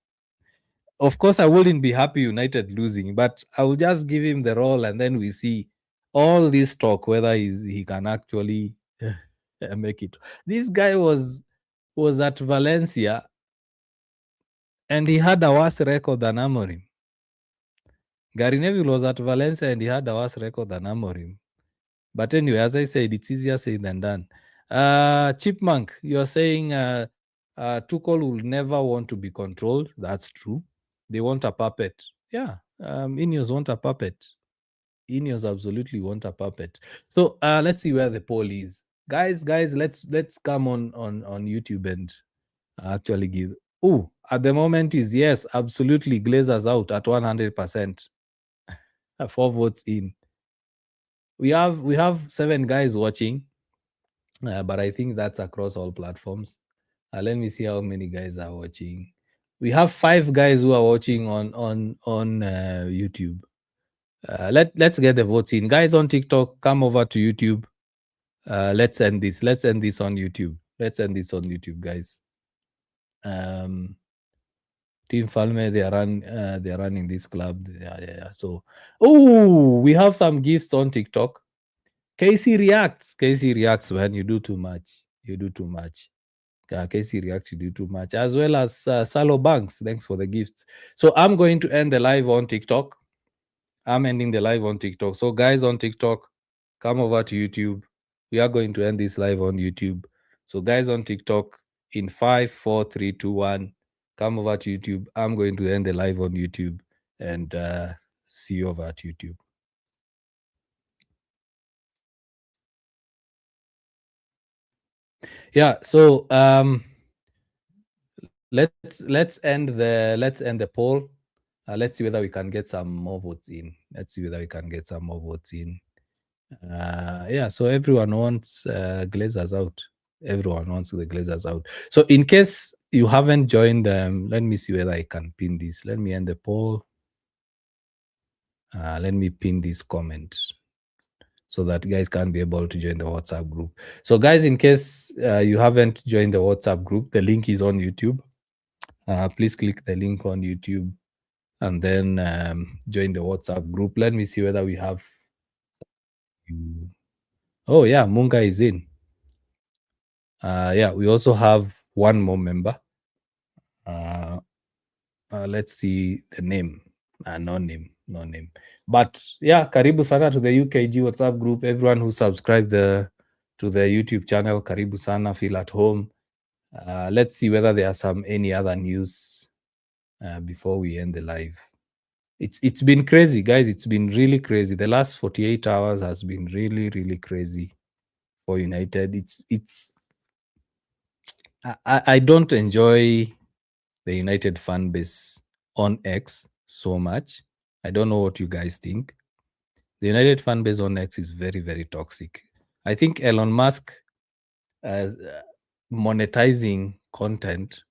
Of course, I wouldn't be happy United losing, but I will just give him the role, and then we see all this talk whether he can actually make it. This guy was at Valencia, and he had a worse record than Amorim. Gary Neville was at Valencia, and he had a worse record than Amorim. But anyway, as I said, it's easier said than done. Chipmunk, you're saying Tuchel will never want to be controlled. That's true. They want a puppet. Yeah, Ineos want a puppet. Ineos absolutely want a puppet. So let's see where the poll is. Guys, let's come on YouTube and actually give. Oh, at the moment is yes, absolutely. Glazers out at 100%. 4 votes in. We have 7 guys watching, but I think that's across all platforms. Let me see how many guys are watching. We have 5 guys who are watching on YouTube. Let's get the votes in. Guys on TikTok, come over to YouTube. Let's end this. Let's end this on YouTube. Let's end this on YouTube, guys. Team Falme, they are running this club. Yeah. So, we have some gifts on TikTok. Casey reacts, man. You do too much. Casey reacts, you do too much. As well as Salo Banks. Thanks for the gifts. So I'm going to end the live on TikTok. I'm ending the live on TikTok. So guys on TikTok, come over to YouTube. We are going to end this live on YouTube. So guys on TikTok, in 5, 4, 3, 2, 1, come over to YouTube. I'm going to end the live on YouTube and see you over at YouTube. Yeah. So let's end the poll. Let's see whether we can get some more votes in. Yeah, so everyone wants Glazers out. Everyone wants the Glazers out. So in case you haven't joined them, let me see whether I can pin this. Let me end the poll. Let me pin this comment so that you guys can be able to join the WhatsApp group. So guys, in case you haven't joined the WhatsApp group, the link is on YouTube. Please click the link on YouTube and then join the WhatsApp group. Let me see whether we have. Oh yeah, Munga is in. Yeah, we also have one more member. Let's see the name. No name. But yeah, karibu sana to the UKG WhatsApp group. Everyone who subscribed to the YouTube channel, karibu sana, feel at home. Let's see whether there are any other news before we end the live. It's been crazy, guys. It's been really crazy. The last 48 hours has been really, really crazy for United. I don't enjoy the United fan base on X so much. I don't know what you guys think. The United fan base on X is very, very toxic. I think Elon Musk monetizing content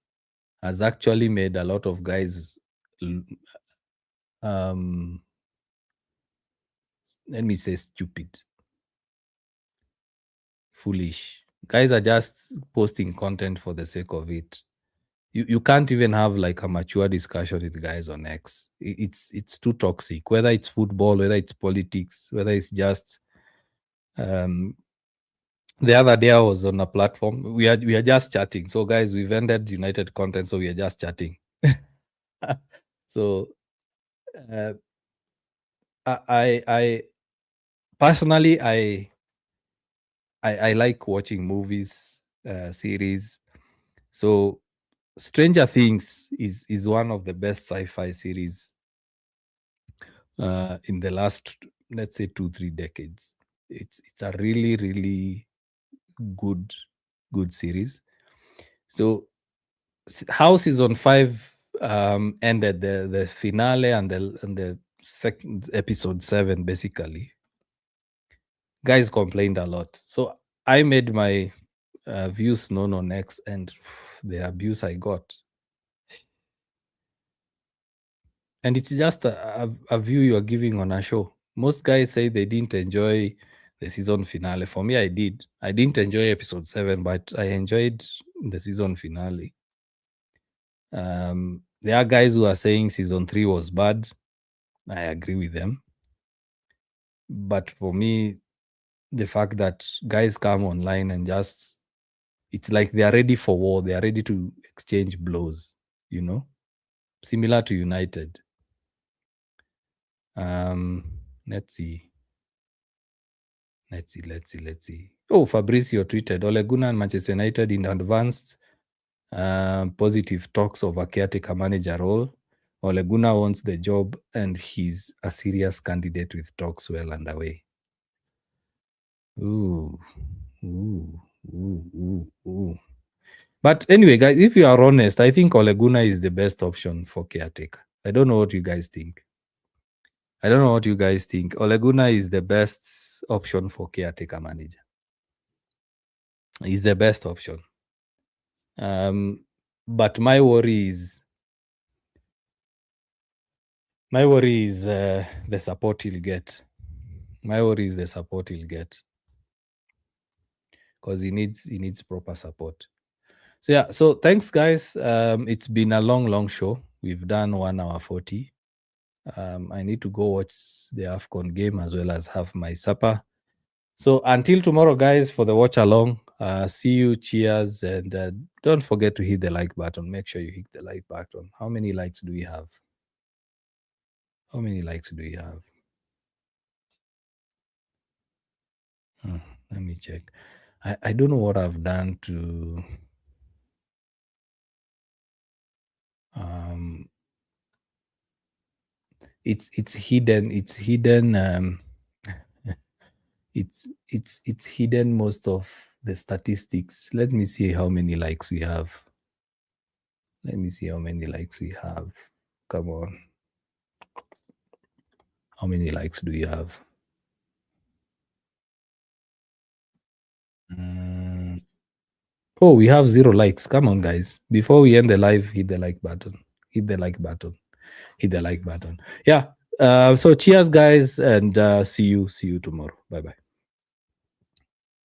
has actually made a lot of guys let me say stupid, foolish. Guys are just posting content for the sake of it. You can't even have like a mature discussion with guys on X. It's too toxic. Whether it's football, whether it's politics, whether it's just the other day I was on a platform. We are just chatting. So guys, we've ended United content, so we are just chatting. So I personally I like watching movies, series. So Stranger Things is one of the best sci-fi series in the last, let's say, 2-3 decades. It's a really, really good series. So how season 5 ended, the finale and the second episode 7, basically, guys complained a lot. So I made my views known on X, and the abuse I got. And it's just a view you are giving on a show. Most guys say they didn't enjoy the season finale. For me, I did. I didn't enjoy episode 7, but I enjoyed the season finale. There are guys who are saying season 3 was bad. I agree with them. But for me, the fact that guys come online and just, it's like they are ready for war. They are ready to exchange blows, similar to United. Let's see. Oh, Fabrizio tweeted, Ole Gunnar and Manchester United in advanced positive talks of a caretaker manager role. Ole Gunnar wants the job and he's a serious candidate with talks well underway. Ooh. But anyway, guys, if you are honest, I think Ole Gunnar is the best option for caretaker. I don't know what you guys think. Ole Gunnar is the best option for caretaker manager. He's the best option. But my worry is the support he'll get. Because he needs proper support. So yeah, so thanks guys. It's been a long show. We've done 1 hour 40. I need to go watch the AFCON game as well as have my supper. So until tomorrow, guys, for the watch along, see you, cheers, and don't forget to hit the like button. Make sure you hit the like button. How many likes do we have? How many likes do we have? Let me check. I don't know what I've done to it's hidden. It's hidden. It's hidden most of the statistics. Let me see how many likes we have. Let me see how many likes we have. Come on. How many likes do we have? Oh, we have 0 likes. Come on, guys. Before we end the live, hit the like button. Hit the like button. Hit the like button. Yeah. So cheers, guys, and see you tomorrow. Bye-bye.